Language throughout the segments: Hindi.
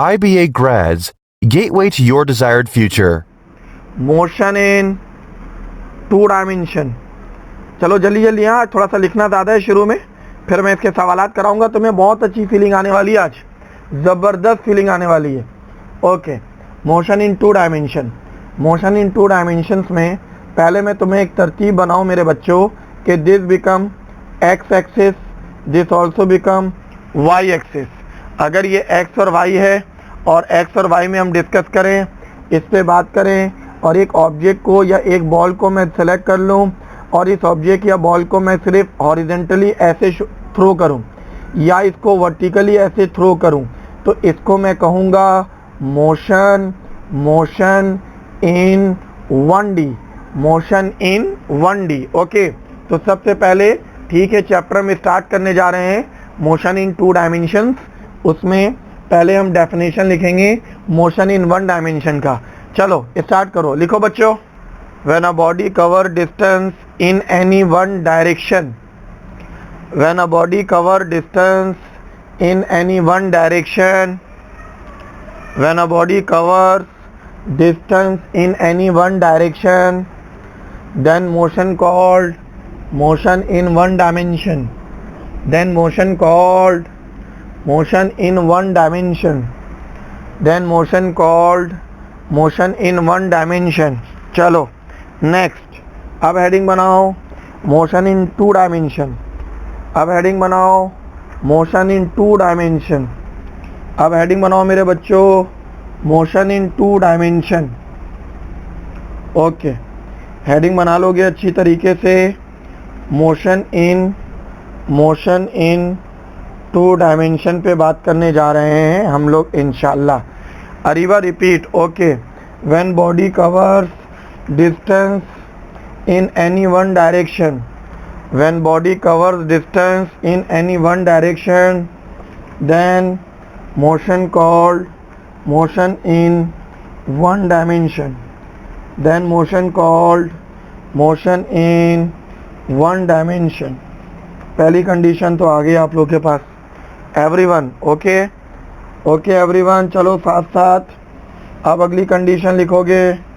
IBA grads, gateway to your desired future. Motion in 2 dimension. चलो जल्दी जल्दी, यहाँ थोड़ा सा लिखना ज़्यादा है शुरू में, फिर मैं इसके सवालात कराऊंगा। तुम्हें बहुत अच्छी फीलिंग आने वाली है आज, ज़बरदस्त फीलिंग आने वाली है। Okay, motion in 2 dimension. Motion in 2 dimensions में पहले मैं तुम्हें एक तरतीब बनाऊं मेरे बच्चों कि this become X axis, this also become Y axis. अगर ये एक्स और वाई है और एक्स और वाई में हम डिस्कस करें, इस पे बात करें, और एक ऑब्जेक्ट को या एक बॉल को मैं सेलेक्ट कर लूँ और इस ऑब्जेक्ट या बॉल को मैं सिर्फ हॉरिजेंटली ऐसे थ्रो करूँ या इसको वर्टिकली ऐसे थ्रो करूँ, तो इसको मैं कहूँगा motion in 1D, motion in 1D। Okay, तो सबसे पहले ठीक है, चैप्टर में स्टार्ट करने जा रहे हैं मोशन इन 2 डायमेंशंस। उसमें पहले हम डेफिनेशन लिखेंगे मोशन इन 1 डायमेंशन का। चलो स्टार्ट करो, लिखो बच्चों। When a body cover distance in any one direction, when a body cover distance in any one direction, when a body covers distance in any one direction, then motion called motion in one dimension, then motion called motion in one dimension, then motion called motion in one dimension। चलो नेक्स्ट, अब हेडिंग बनाओ मोशन इन 2 डायमेंशन। अब हेडिंग बनाओ मोशन इन 2 डायमेंशन। अब हेडिंग बनाओ मेरे बच्चों motion in 2 dimension. Okay, heading बना लोगे अच्छी तरीके से, मोशन इन 2 डायमेंशन पे बात करने जा रहे हैं हम लोग इंशाल्लाह। Areeba repeat. Okay, when body covers distance in any one direction, when body covers distance in any one direction, then motion called motion in 1 dimension, then motion called motion in 1 dimension। पहली कंडीशन तो आ गई आप लोग के पास, एवरीवन। ओके ओके एवरीवन, चलो साथ साथ अब अगली कंडीशन लिखोगे।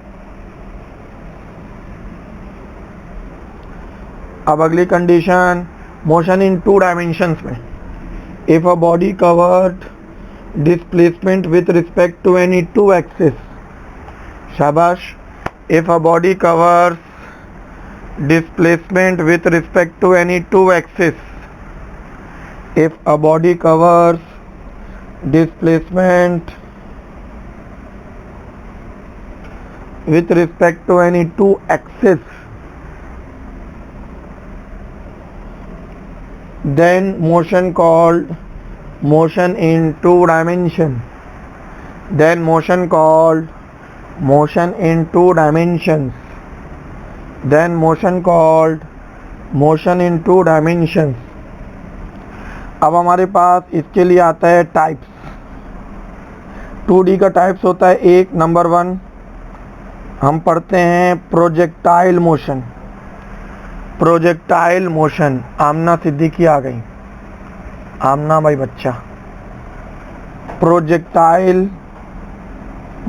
अब अगली कंडीशन मोशन इन 2 डायमेंशंस में, if a body covered displacement with respect to any 2 axis, शाबाश। If a body covers displacement with respect to any 2 axis, if a body covers displacement with respect to any 2 axis, then motion called motion in 2 dimension, then motion called motion in 2 dimensions, then motion called motion in 2 dimensions। अब हमारे पास इसके लिए आता है टाइप्स। 2D का टाइप्स होता है एक, नंबर 1 हम पढ़ते हैं projectile motion. Projectile motion, Amna Siddiqui आ गई, आमना भाई बच्चा। Projectile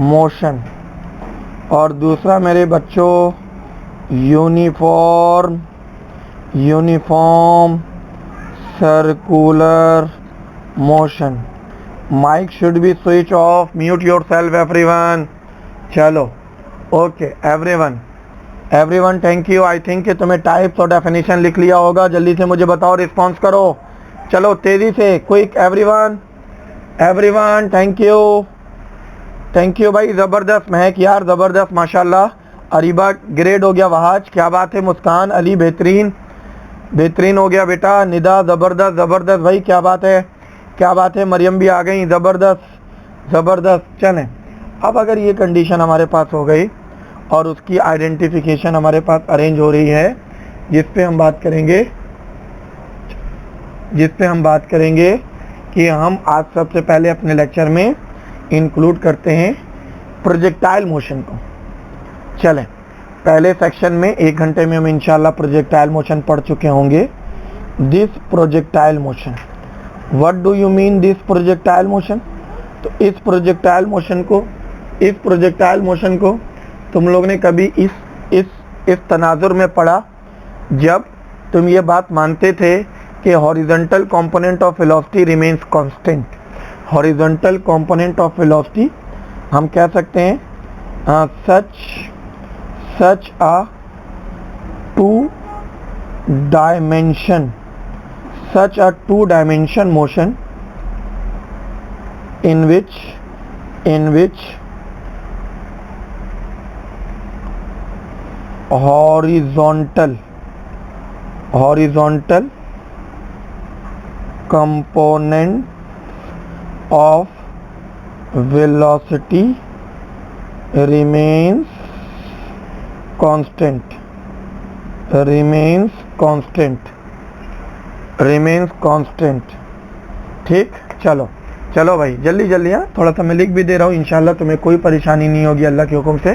motion. और दूसरा मेरे बच्चों uniform circular motion. Mic should be switch off, mute yourself everyone. चलो okay everyone thank you. I think कि तुम्हें टाइप्स और डेफिनेशन लिख लिया होगा। जल्दी से मुझे बताओ, रिस्पॉन्स करो, चलो तेज़ी से, क्विक एवरीवन थैंक यू भाई, ज़बरदस्त महक यार, ज़बरदस्त माशाल्लाह। अरीबा ग्रेड हो गया, वहाज क्या बात है, मुस्कान अली बेहतरीन हो गया बेटा, निदा ज़बरदस्त भाई, क्या बात है, मरियम भी आ गई, ज़बरदस्त। चलें, अब अगर ये कंडीशन हमारे पास हो गई और उसकी आइडेंटिफिकेशन हमारे पास अरेंज हो रही है, जिस पे हम बात करेंगे कि हम आज सबसे पहले अपने लेक्चर में इंक्लूड करते हैं प्रोजेक्टाइल मोशन को। चलें, पहले सेक्शन में 1 घंटे में हम इंशाल्लाह प्रोजेक्टाइल मोशन पढ़ चुके होंगे। This projectile motion, what do you mean this projectile motion? तो इस प्रोजेक्टाइल मोशन को तुम लोग ने कभी इस तनाजुर में पढ़ा जब तुम ये बात मानते थे कि horizontal component of velocity remains constant. Horizontal component of velocity हम कह सकते हैं सच a two dimension motion in which horizontal component of velocity remains constant। ठीक, चलो भाई जल्दी हाँ, थोड़ा सा मैं लिख भी दे रहा हूँ, इंशाल्लाह तुम्हें कोई परेशानी नहीं होगी अल्लाह के हुक्म से।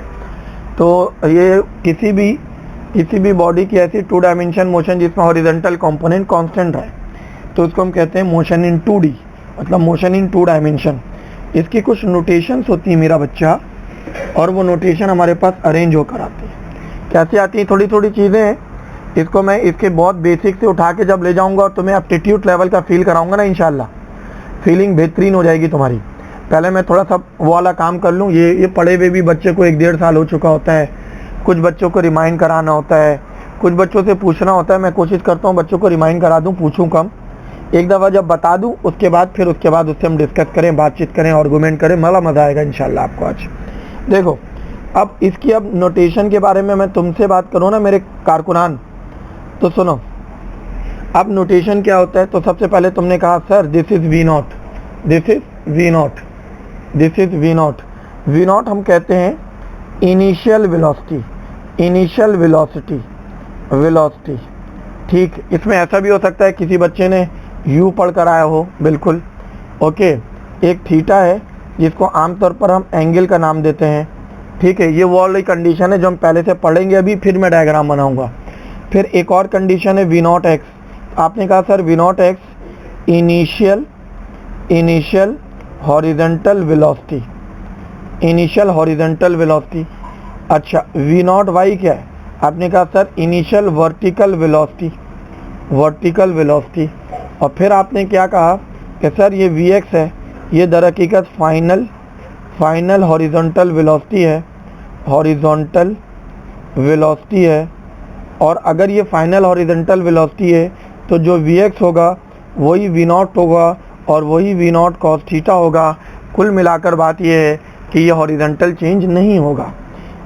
तो ये किसी भी बॉडी की ऐसी 2 डायमेंशन मोशन जिसमें हॉरिजॉन्टल कंपोनेंट कांस्टेंट है, तो उसको हम कहते हैं मोशन इन 2D, मतलब मोशन इन 2 डायमेंशन। इसकी कुछ नोटेशंस होती है मेरा बच्चा, और वो नोटेशन हमारे पास अरेंज होकर आती है। कैसे आती हैं? थोड़ी चीज़ें हैं, इसको मैं इसके बहुत बेसिक से उठा के जब ले जाऊंगा और तुम्हें एप्टीट्यूड लेवल का फील कराऊंगा ना, इंशाल्लाह फीलिंग बेहतरीन हो जाएगी तुम्हारी। पहले मैं थोड़ा सा वो वाला काम कर लूँ। ये पढ़े हुए भी बच्चे को 1-1.5 साल हो चुका होता है, कुछ बच्चों को रिमाइंड कराना होता है, कुछ बच्चों से पूछना होता है। मैं कोशिश करता हूँ बच्चों को रिमाइंड करा दूँ, पूछूँ कम। एक दफ़ा जब बता दूँ उसके बाद उससे हम डिस्कस करें, बातचीत करें, आर्गूमेंट करें, मज़ा आएगा इंशाल्लाह आपको आज। देखो अब इसकी नोटेशन के बारे में मैं तुमसे बात करूँ ना मेरे कारकुनान, तो सुनो अब नोटेशन क्या होता है। तो सबसे पहले तुमने कहा sir this is V naught. V naught हम कहते हैं इनिशियल वेलोसिटी। ठीक, इसमें ऐसा भी हो सकता है किसी बच्चे ने यू पढ़ कर आया हो, बिल्कुल ओके। एक थीटा है जिसको आमतौर पर हम एंगल का नाम देते हैं, ठीक है। ये वो वाली कंडीशन है जो हम पहले से पढ़ेंगे अभी, फिर मैं डायग्राम बनाऊंगा। फिर एक और कंडीशन है वी नॉट एक्स। आपने कहा sir V naught X initial horizontal velocity. अच्छा, वी नॉट वाई क्या है? आपने कहा सर इनिशियल वर्टिकल वेलोसिटी। और फिर आपने क्या कहा कि सर ये वी एक्स है, ये दर हकीकत फाइनल हॉरिजॉन्टल वेलोसिटी है। और अगर ये फाइनल हॉरिजॉन्टल वेलोसिटी है तो जो वी एक्स होगा वही वी नॉट होगा और वही वी नॉट कॉस थीटा होगा। कुल मिलाकर बात ये है कि ये हॉरिजॉन्टल चेंज नहीं होगा।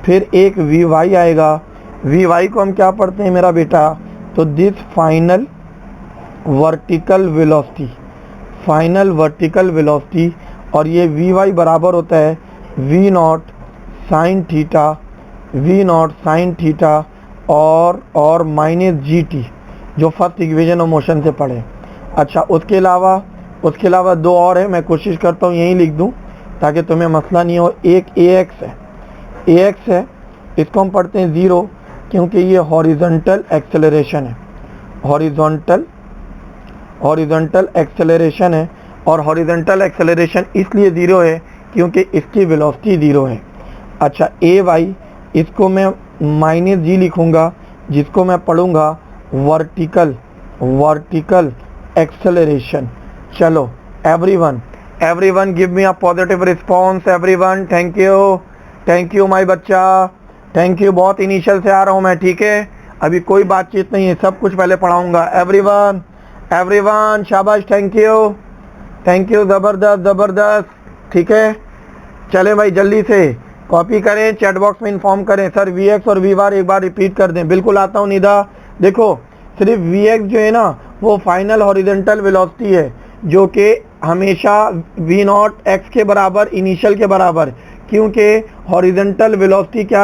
फिर एक वी वाई आएगा। वी वाई को हम क्या पढ़ते हैं मेरा बेटा? तो दिस फाइनल वर्टिकल वेलोसिटी। और ये वी वाई बराबर होता है वी नॉट साइन थीटा और माइनस जी टी, जो फर्स्ट इक्वेशन ऑफ मोशन से पढ़े। अच्छा, उसके अलावा 2 और है, मैं कोशिश करता हूँ यहीं लिख दूँ ताकि तुम्हें मसला नहीं हो। एक ए एक्स है, इसको हम पढ़ते हैं 0 क्योंकि ये हॉरिजॉन्टल एक्सेलरेशन है। हॉरिजॉन्टल एक्सेलरेशन है, और हॉरिजॉन्टल एक्सेलरेशन इसलिए 0 है क्योंकि इसकी वेलोसिटी 0 है। अच्छा, ए वाई, इसको मैं माइनस जी लिखूँगा, जिसको मैं पढ़ूँगा वर्टिकल एक्सेलरेशन। चलो everyone give me a positive response. Everyone thank you my बच्चा, थैंक यू। बहुत इनिशियल से आ रहा हूँ मैं, ठीक है, अभी कोई बातचीत नहीं है, सब कुछ पहले पढ़ाऊँगा। एवरीवन शाबाश, थैंक यू, ज़बरदस्त, ठीक है। चलें भाई, जल्दी से कॉपी करें, चैट बॉक्स में इन्फॉर्म करें। सर वी एक्स और वी वार एक बार रिपीट कर दें। बिल्कुल आता हूँ निदा। देखो सिर्फ वी एक्स जो है ना वो फाइनल हॉरिजॉन्टल वेलोसिटी है, जो कि हमेशा वी नॉट एक्स के बराबर, इनिशियल के बराबर, क्योंकि हॉरिजॉन्टल वेलोसिटी क्या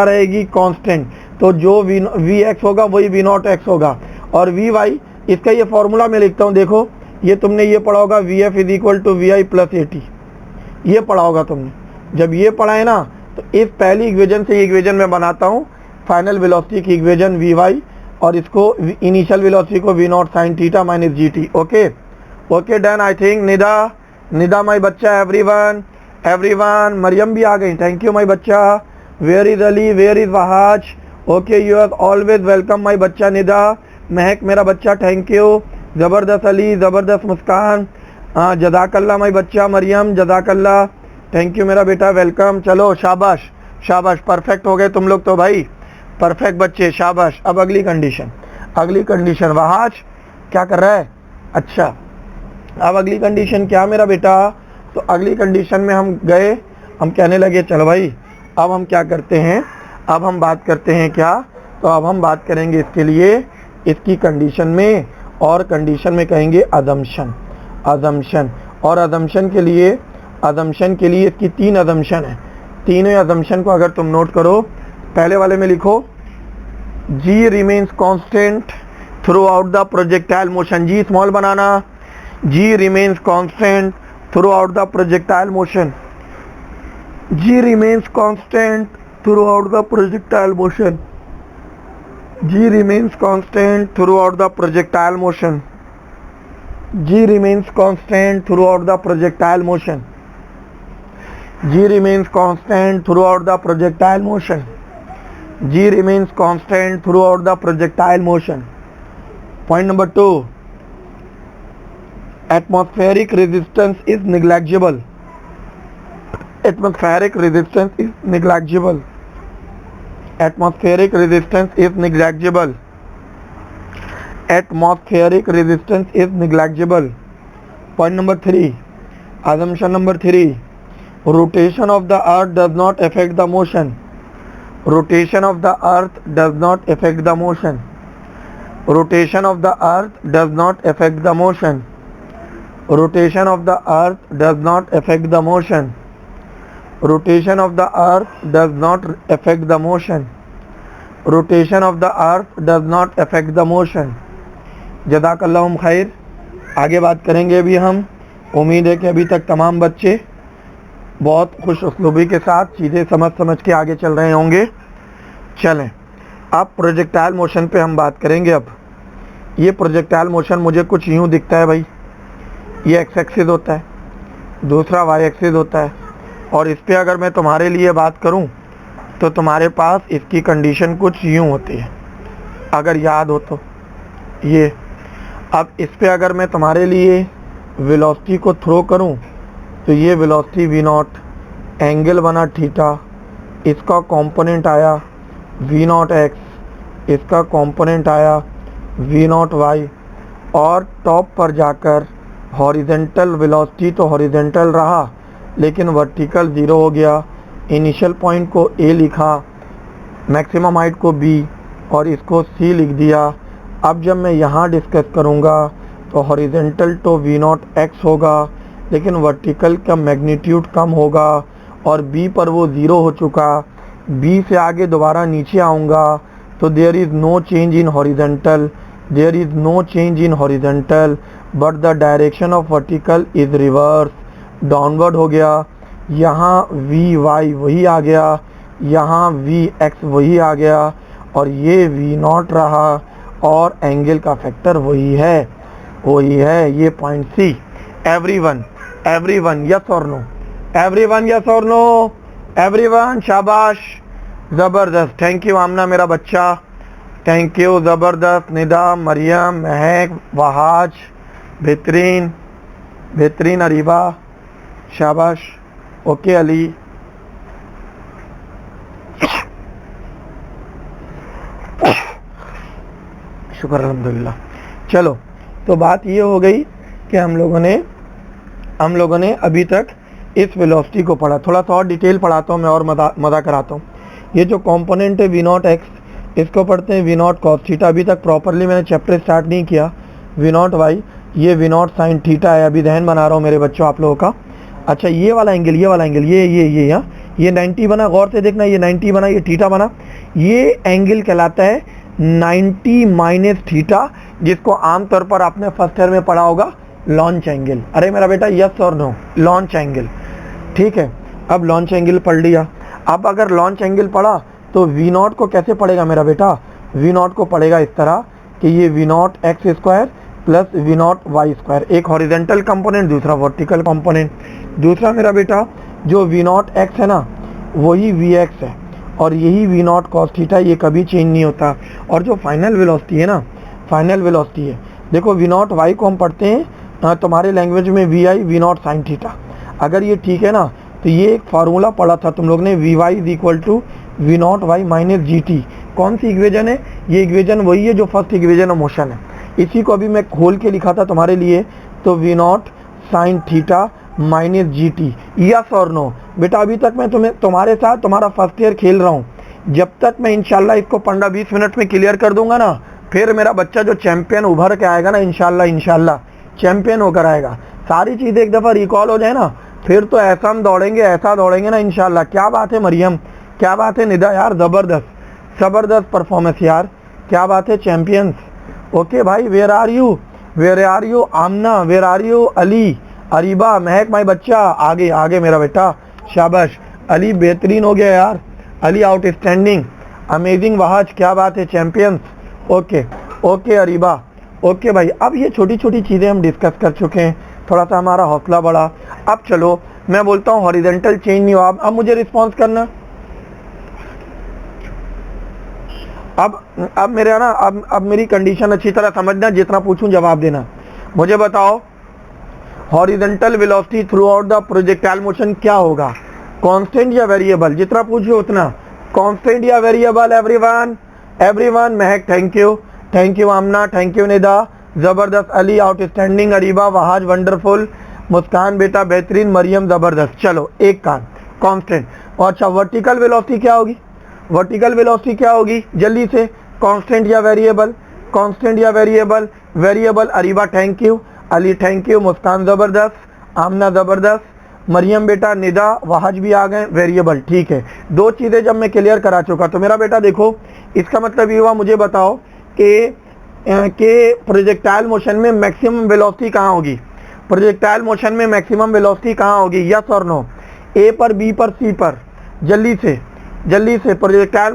रहेगी? कांस्टेंट। तो जो वी एक्स होगा वही वी नॉट एक्स होगा। और वी वाई, इसका ये फॉर्मूला मैं लिखता हूँ। देखो ये तुमने ये पढ़ा होगा, V F is equal to V I plus A T, ये पढ़ा होगा तुमने। जब ये पढ़ा है ना तो इस पहली इक्वेशन से इक्वेशन में बनाता हूँ फाइनल वेलोसिटी की इक्वेशन वी वाई, और इसको इनिशियल वेलोसिटी को V not sine theta minus G T, okay. Okay done I think. Nida my बच्चा, एवरीवन मरियम भी आ गई, थैंक यू माई बच्चा। Where is Ali, where is Wahaj, okay you are always welcome my बच्चा निदा। महक मेरा बच्चा, थैंक यू। ज़बरदस्त अली, ज़बरदस्त मुस्कान, जज़ाकल्ला माई बच्चा। मरियम जज़ाकल्ला, थैंक यू मेरा बेटा, वेलकम। चलो शाबाश शाबाश, परफेक्ट हो गए तुम लोग तो भाई, परफेक्ट बच्चे, शाबाश। अब अगली कंडीशन वहाज क्या कर रहा है? अच्छा, अब अगली कंडीशन क्या मेरा बेटा? तो अगली कंडीशन में हम गए, हम कहने लगे चलो भाई अब हम क्या करते हैं, अब हम बात करते हैं क्या? तो अब हम बात करेंगे इसके लिए, इसकी कंडीशन में, और कंडीशन में कहेंगे अजम्पशन। और अजम्पशन के लिए इसकी 3 अजम्पशन है। तीनों अजम्पशन को अगर तुम नोट करो, पहले वाले में लिखो G remains constant through out the projectile motion. G small banana, G remains constant through out the projectile motion. G remains constant throughout the projectile motion. G remains constant throughout the projectile motion. G remains constant throughout the projectile motion. G remains constant throughout the projectile motion. G remains constant throughout the projectile motion. Point number 2. Atmospheric resistance is negligible. Atmospheric resistance is negligible. Atmospheric resistance is negligible. Atmospheric resistance is negligible. Point number 3. Assumption number 3. Rotation of the earth does not affect the motion. Rotation of the earth does not affect the motion. Rotation of the earth does not affect the motion. Rotation of the earth does not affect the motion. Rotation of the earth does not affect the motion. Rotation of the earth does not affect the motion. जज़ाकल्लाहुम खैर। आगे बात करेंगे अभी हम। उम्मीद है कि अभी तक तमाम बच्चे बहुत खुश उसलूबी के साथ चीज़ें समझ के आगे चल रहे होंगे। चलें, अब प्रोजेक्टाइल मोशन पे हम बात करेंगे। अब ये प्रोजेक्टाइल मोशन मुझे कुछ यूँ दिखता है भाई, ये एक्स एक्सिस होता है, दूसरा वाई एक्सिस होता है, और इस पे अगर मैं तुम्हारे लिए बात करूं तो तुम्हारे पास इसकी कंडीशन कुछ यूं होती है, अगर याद हो तो। ये अब इस पे अगर मैं तुम्हारे लिए वेलोसिटी को थ्रो करूं तो ये वेलोसिटी v0, एंगल बना थीटा, इसका कंपोनेंट आया v0x, इसका कंपोनेंट आया v0y, और टॉप पर जाकर हॉरिजेंटल वेलोसिटी तो हॉरिजेंटल रहा लेकिन वर्टिकल 0 हो गया। इनिशियल पॉइंट को A लिखा, मैक्सिमम हाइट को B और इसको C लिख दिया। अब जब मैं यहाँ डिस्कस करूँगा तो हॉरिजेंटल तो v0x होगा लेकिन वर्टिकल का मैग्नीट्यूड कम होगा, और B पर वो 0 हो चुका। B से आगे दोबारा नीचे आऊँगा तो there is no change in horizontal, there is no change in horizontal, but the direction of vertical is reverse, downward हो गया। यहाँ Vy वही आ गया, यहाँ Vx वही आ गया, और ये V0 रहा, और एंगल का फैक्टर वही है। ये पॉइंट C। एवरीवन यस और नो, एवरीवन यस और नो, एवरीवन शाबाश, ज़बरदस्त। थैंक यू आमना मेरा बच्चा, थैंक यू, ज़बरदस्त। निदा, मरियम, महक, वहाज, बेहतरीन अरीबा, शाबाश। ओके अली, शुक्र अल्हम्दुलिल्लाह। चलो, तो बात ये हो गई कि हम लोगों ने अभी तक इस वेलोसिटी को पढ़ा। थोड़ा सा और डिटेल पढ़ाता हूँ मैं और मज़ा कराता हूँ। ये जो कंपोनेंट है v0x, इसको पढ़ते हैं v0 cos थीटा। अभी तक प्रॉपरली मैंने चैप्टर स्टार्ट नहीं किया। v0y, ये v0 sin थीटा है। अभी ध्यान बना रहा हूँ मेरे बच्चों आप लोगों का। अच्छा, ये वाला एंगल ये 90 बना, गौर से देखना, ये 90 बना, ये थीटा बना। ये एंगल कहलाता है 90 माइनस थीटा, जिसको आमतौर पर आपने फर्स्ट ईयर में पढ़ा होगा लॉन्च एंगल। अरे मेरा बेटा यस और नो, लॉन्च एंगल, ठीक है। अब लॉन्च एंगल पढ़ लिया। अब अगर लॉन्च एंगल पढ़ा तो V0 को कैसे पढ़ेगा मेरा बेटा? V0 को पढ़ेगा इस तरह कि ये V0 x square plus V naught Y square, एक हॉरिजेंटल कंपोनेंट दूसरा वर्टिकल कंपोनेंट। दूसरा मेरा बेटा जो वी नॉट एक्स है ना वही वी एक्स है और यही वी नॉट कॉस थीटा, ये कभी चेंज नहीं होता। और जो फाइनल वेलोसिटी है ना, फाइनल वेलोसिटी है, देखो वी नॉट वाई को हम पढ़ते हैं तुम्हारे लैंग्वेज में V I V not sine theta. अगर ये ठीक है ना तो ये एक फार्मूला पढ़ा था तुम लोग ने, V Y is equal to V naught Y minus G T. कौन सी इक्वेशन है ये? इक्वेशन वही है जो फर्स्ट इक्वेशन ऑफ मोशन है। इसी को अभी मैं खोल के लिखा था तुम्हारे लिए, तो V not sine theta minus G T. Yes और नो? बेटा अभी तक मैं तुम्हारे साथ तुम्हारा फर्स्ट ईयर खेल रहा हूँ, जब तक मैं इंशाल्लाह इसको 15-20 मिनट में क्लियर कर दूंगा ना, फिर मेरा बच्चा जो चैंपियन उभर के आएगा ना इंशाल्लाह चैंपियन होकर आएगा। सारी चीज़ें एक दफ़ा रिकॉल हो जाए ना, फिर तो ऐसा हम दौड़ेंगे, ऐसा दौड़ेंगे ना इंशाल्लाह। क्या बात है मरियम, क्या बात है निदा यार, ज़बरदस्त परफॉर्मेंस यार, क्या बात है चैंपियंस। ओके भाई, where are you Amna, where are you Ali, Areeba, Mehak my बच्चा, आगे मेरा बेटा, शाबाश। अली बेहतरीन हो गया यार, अली आउटस्टैंडिंग, अमेजिंग वहाज, क्या बात है चैंपियंस। ओके अरीबा, ओके भाई। अब ये छोटी छोटी चीज़ें हम डिस्कस कर चुके हैं, थोड़ा सा हमारा हौसला बढ़ा। अब चलो मैं बोलता हूँ हॉरिजेंटल चेंज नहीं हुआ, अब मुझे रिस्पॉन्स करना। अब मेरे ना अब मेरी कंडीशन अच्छी तरह समझना, जितना पूछूं जवाब देना। मुझे बताओ horizontal velocity through out the projectile motion क्या होगा, कांस्टेंट या वेरिएबल? जितना पूछो उतना, कांस्टेंट या variable? Everyone, Mehak thank you Amna, thank you Nida, ज़बरदस्त, अली आउटस्टैंडिंग, अरीबा वहाज वंडरफुल, मुस्कान बेटा बेहतरीन, मरियम ज़बरदस्त। चलो एक काम कांस्टेंट। और अच्छा वर्टिकल वेलोसिटी क्या होगी? वर्टिकल वेलोसिटी क्या होगी जल्दी से, कांस्टेंट या वेरिएबल? कांस्टेंट या variable? Variable. Areeba thank you, Ali thank you, Muskan ज़बरदस्त, आमना ज़बरदस्त, मरियम बेटा, निदा वहाज भी आ गए, वेरिएबल। ठीक है, दो चीज़ें जब मैं क्लियर करा चुका तो मेरा बेटा देखो इसका मतलब ये हुआ, मुझे बताओ कि प्रोजेक्टाइल मोशन में मैक्सिमम वेलोसिटी कहाँ होगी? प्रोजेक्टाइल मोशन में मैक्सिमम वेलोसिटी कहाँ होगी? यस और नो? ए पर, बी पर, सी पर? जल्दी से प्रोजेक्टाइल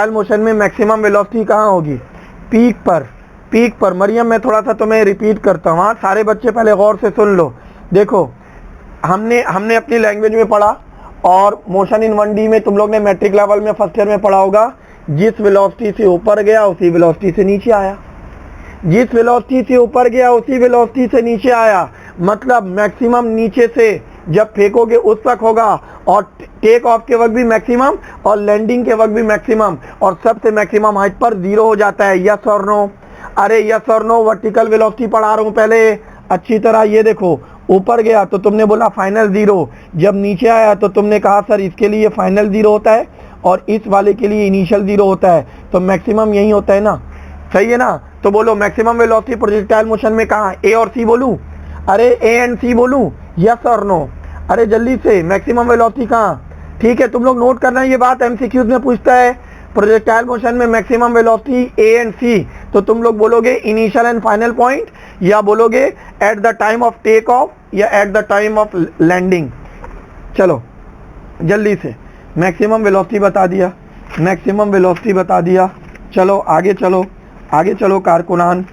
मोशन में मैक्सिमम वेलोसिटी कहाँ होगी? पीक पर। मरियम मैं थोड़ा सा तुम्हें रिपीट करता हूँ, सारे बच्चे पहले गौर से सुन लो। देखो हमने अपनी लैंग्वेज में पढ़ा और मोशन इन 1D में तुम लोग ने मैट्रिक लेवल में फर्स्ट ईयर में पढ़ा होगा, जिस वेलोसिटी से ऊपर गया उसी वेलोसिटी से नीचे आया, जिस वेलोसिटी से ऊपर गया उसी वेलोसिटी से नीचे आया। मतलब मैक्सिमम नीचे से जब फेंकोगे उस वक्त होगा, और टेक ऑफ के वक्त भी मैक्सिमम और लैंडिंग के वक्त भी मैक्सिमम, और सबसे मैक्सिमम हाइट पर 0 हो जाता है। यस और नो? अरे यस और नो? वर्टिकल वेलोसिटी पढ़ा रहा हूँ पहले अच्छी तरह। ये देखो ऊपर गया तो तुमने बोला फाइनल 0, जब नीचे आया तो तुमने कहा सर इसके लिए फाइनल 0 होता है और इस वाले के लिए इनिशियल 0 होता है, तो मैक्सिमम यही होता है ना, सही है ना? तो बोलो मैक्सिमम वेलोसिटी प्रोजेक्टाइल मोशन में कहाँ? ए और सी बोलूं? अरे ए एंड सी बोलूं? यस और नो? अरे जल्दी से, मैक्सिमम वेलोसिटी कहाँ? ठीक है, तुम लोग नोट करना, ये बात एमसीक्यूज में पूछता है। प्रोजेक्टाइल मोशन में मैक्सिमम वेलोसिटी ए एंड सी, तो तुम लोग बोलोगे इनिशियल एंड फाइनल पॉइंट, या बोलोगे at the time of take off, या at the time of landing? चलो जल्दी से, मैक्सिमम वेलोसिटी बता दिया, मैक्सिमम वेलोसिटी बता दिया। चलो आगे चलो कारकुनान।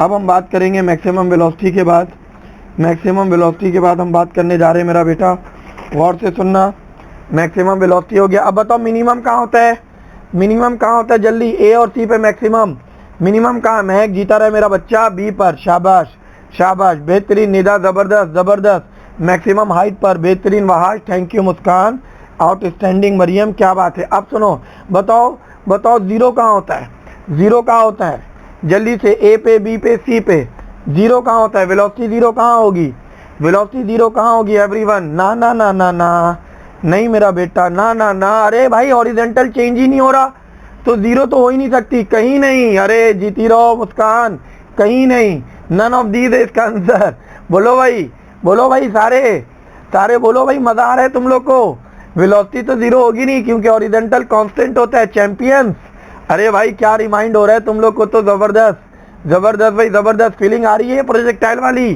अब हम बात करेंगे मैक्सिमम वेलोसिटी के बाद, मैक्सिमम वेलोसिटी के बाद हम बात करने जा रहे हैं मेरा बेटा, गौर से सुनना। मैक्सिमम वेलोसिटी हो गया, अब बताओ मिनिमम कहाँ होता है? मिनिमम कहाँ होता है जल्दी? ए और सी पे मैक्सिमम। मिनिमम कहाँ? महक जीता रहा है मेरा बच्चा, बी पर, शाबाश बेहतरीन, निदा ज़बरदस्त। मैक्सिमम हाइट पर, बेहतरीन Wahaj, thank you Muskan, outstanding Maryam, क्या बात है। अब सुनो, बताओ 0 कहाँ होता है? 0 कहाँ होता है जल्दी से? ए पे, बी पे, सी पे 0 कहाँ होता है? वेलोसिटी 0 कहाँ होगी? वेलोसिटी 0 कहाँ होगी एवरीवन? ना नहीं मेरा बेटा, ना। अरे भाई हॉरिजेंटल चेंज ही नहीं हो रहा तो 0 तो हो ही नहीं सकती, कहीं नहीं। अरे जीती रहो मुस्कान, कहीं नहीं, नन ऑफ दीज है इसका आंसर। बोलो भाई सारे बोलो भाई, मजा आ रहा है तुम लोग को? वेलोसिटी तो 0 होगी नहीं क्योंकि हॉरिजेंटल कांस्टेंट होता है चैंपियंस। अरे भाई क्या रिमाइंड हो रहा है तुम लोग को, तो जबरदस्त भाई, जबरदस्त फीलिंग आ रही है प्रोजेक्टाइल वाली।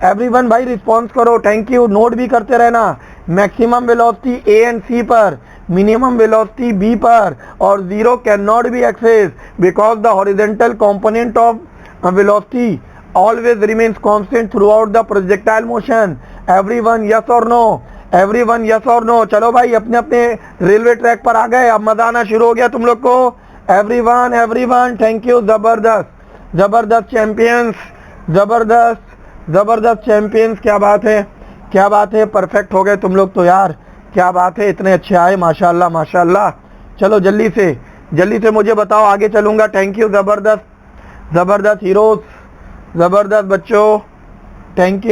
एवरीवन भाई रिस्पॉन्स करो, थैंक यू, नोट भी करते रहना। Maximum velocity A and C पर, मिनिमम वेलोसिटी b पर और 0 can not be access because the horizontal component of velocity always remains constant throughout the projectile motion. Everyone yes or no? Everyone yes or no? चलो भाई अपने अपने रेलवे ट्रैक पर आ गए, अब मजा आना शुरू हो गया तुम लोग को. Everyone thank you. जबरदस्त जबरदस्त चैंपियंस, जबरदस्त चैंपियंस. क्या बात है, क्या बात है, परफेक्ट हो गए तुम लोग तो यार. क्या बात है, इतने अच्छे आए, माशाल्लाह माशाल्लाह. चलो जल्दी से मुझे बताओ, आगे चलूंगा. Thank you. जबरदस्त हीरोज, जबरदस्त बच्चों. Thank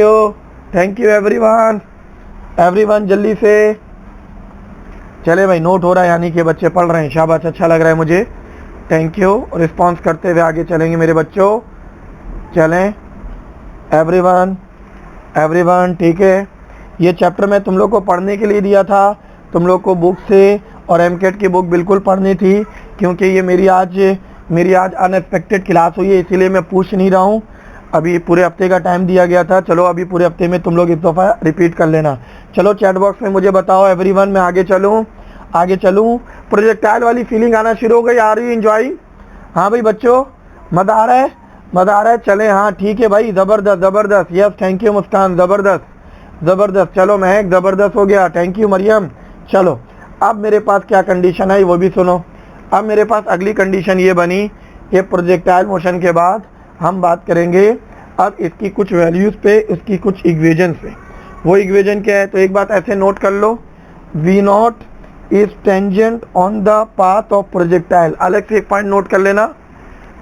you everyone. जल्दी से चले भाई, नोट हो रहा है यानी कि बच्चे पढ़ रहे हैं. शाबाश, अच्छा लग रहा है मुझे. Thank you. रिस्पॉन्स करते हुए आगे चलेंगे मेरे बच्चों. चलें एवरीवन. ठीक है, ये चैप्टर मैं तुम लोग को पढ़ने के लिए दिया था. तुम लोग को बुक से और एमकेट की बुक बिल्कुल पढ़नी थी, क्योंकि ये मेरी आज अनएक्सपेक्टेड क्लास हुई है, इसीलिए मैं पूछ नहीं रहा हूँ. अभी पूरे हफ्ते का टाइम दिया गया था. चलो अभी पूरे हफ्ते में तुम लोग इस दफ़ा रिपीट कर लेना. चलो चैट बॉक्स में मुझे बताओ एवरीवन. मैं आगे चलूँ. प्रोजेक्टाइल वाली फीलिंग आना शुरू हो गई. आ रही एंजॉय? हाँ भाई बच्चों, मज़ा आ रहा है. चले, हाँ ठीक है भाई. ज़बरदस्त. Yes thank you Muskan. ज़बरदस्त. चलो महक, ज़बरदस्त हो गया. Thank you Maryam. चलो अब मेरे पास क्या कंडीशन है वो भी सुनो. अब मेरे पास अगली कंडीशन ये बनी कि प्रोजेक्टाइल मोशन के बाद हम बात करेंगे अब इसकी कुछ वैल्यूज़ पे, इसकी कुछ इक्वेजन पे. वो इक्वेजन क्या है, तो एक बात ऐसे नोट कर लो. V0 is tangent on the path of projectile. अलग से एक पॉइंट नोट कर लेना.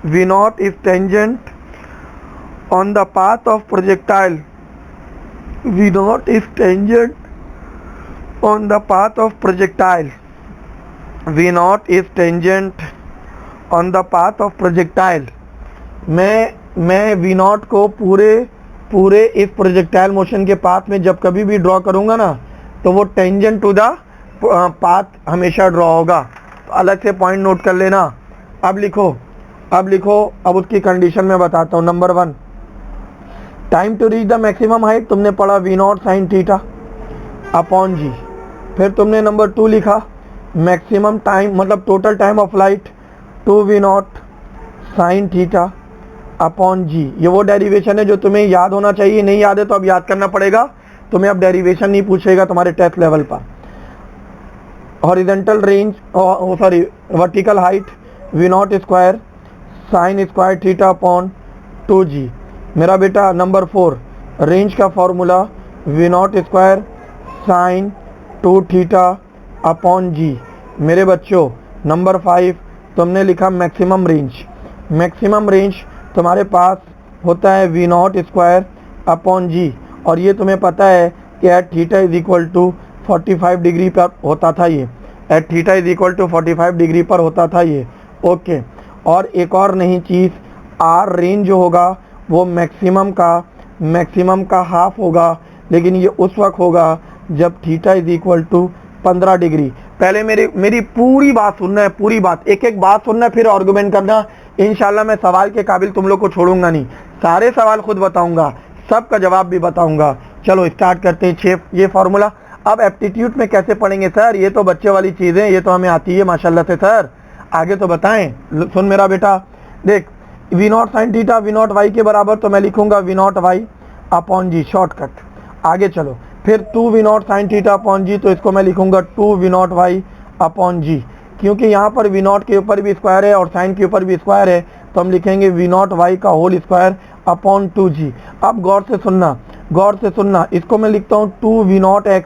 V0 is tangent on the path of projectile. V0 is tangent on the path of projectile. V0 is tangent on the path of projectile. मैं V0 को पूरे इस प्रोजेक्टाइल मोशन के पाथ में जब कभी भी ड्रॉ करूंगा ना, तो वो टेंजेंट टू द पाथ हमेशा ड्रॉ होगा. तो अलग से पॉइंट नोट कर लेना. अब लिखो. अब उसकी कंडीशन में बताता हूँ. Number 1, time to reach the maximum height. तुमने पढ़ा V0 साइन थीटा अपॉन जी. फिर तुमने नंबर 2 लिखा मैक्सिमम टाइम मतलब total time of flight 2V0 sine theta upon G. ये वो डेरिवेशन है जो तुम्हें याद होना चाहिए. नहीं याद है तो अब याद करना पड़ेगा. तुम्हें अब डेरिवेशन नहीं पूछेगा तुम्हारे टेस्ट लेवल पर. Horizontal range vertical height V0 square sine square theta upon 2G. मेरा बेटा नंबर 4, रेंज का formula V0 square sine 2 theta upon G. मेरे बच्चों नंबर 5 तुमने लिखा मैक्सिमम रेंज तुम्हारे पास होता है V0 स्क्वायर अपॉन जी. और ये तुम्हें पता है कि at theta is equal to 45 degree पर होता था. ये at theta is equal to 45 degree पर होता था ये. ओके. और एक और नई चीज़, आर रेंज जो होगा वो मैक्सिमम का हाफ होगा, लेकिन ये उस वक्त होगा जब theta is equal to 15 degree. पहले मेरी पूरी बात सुनना है, पूरी बात, एक बात सुनना है, फिर आर्गुमेंट करना. इंशाल्लाह मैं सवाल के काबिल तुम लोग को छोड़ूंगा नहीं. सारे सवाल खुद बताऊंगा, सबका जवाब भी बताऊंगा. चलो स्टार्ट करते हैं. 6 ये फार्मूला. अब एप्टीट्यूड में कैसे पढ़ेंगे सर? ये तो बच्चे वाली चीज़ें, ये तो हमें आती है माशाल्लाह से सर. आगे तो बताएं. सुन मेरा बेटा, देख V0 sine theta V0 y के बराबर, तो मैं लिखूंगा V0 y अपॉन जी, शॉर्टकट. आगे चलो. फिर 2V0 साइन थीटा अपॉन जी, तो इसको मैं लिखूंगा 2V0 y अपॉन जी. क्योंकि यहाँ पर V0 के ऊपर भी स्क्वायर है और साइन के ऊपर भी स्क्वायर है, तो हम लिखेंगे V0 y का होल स्क्वायर अपॉन 2G. अब गौर से सुनना, इसको मैं लिखता हूँ 2V0 x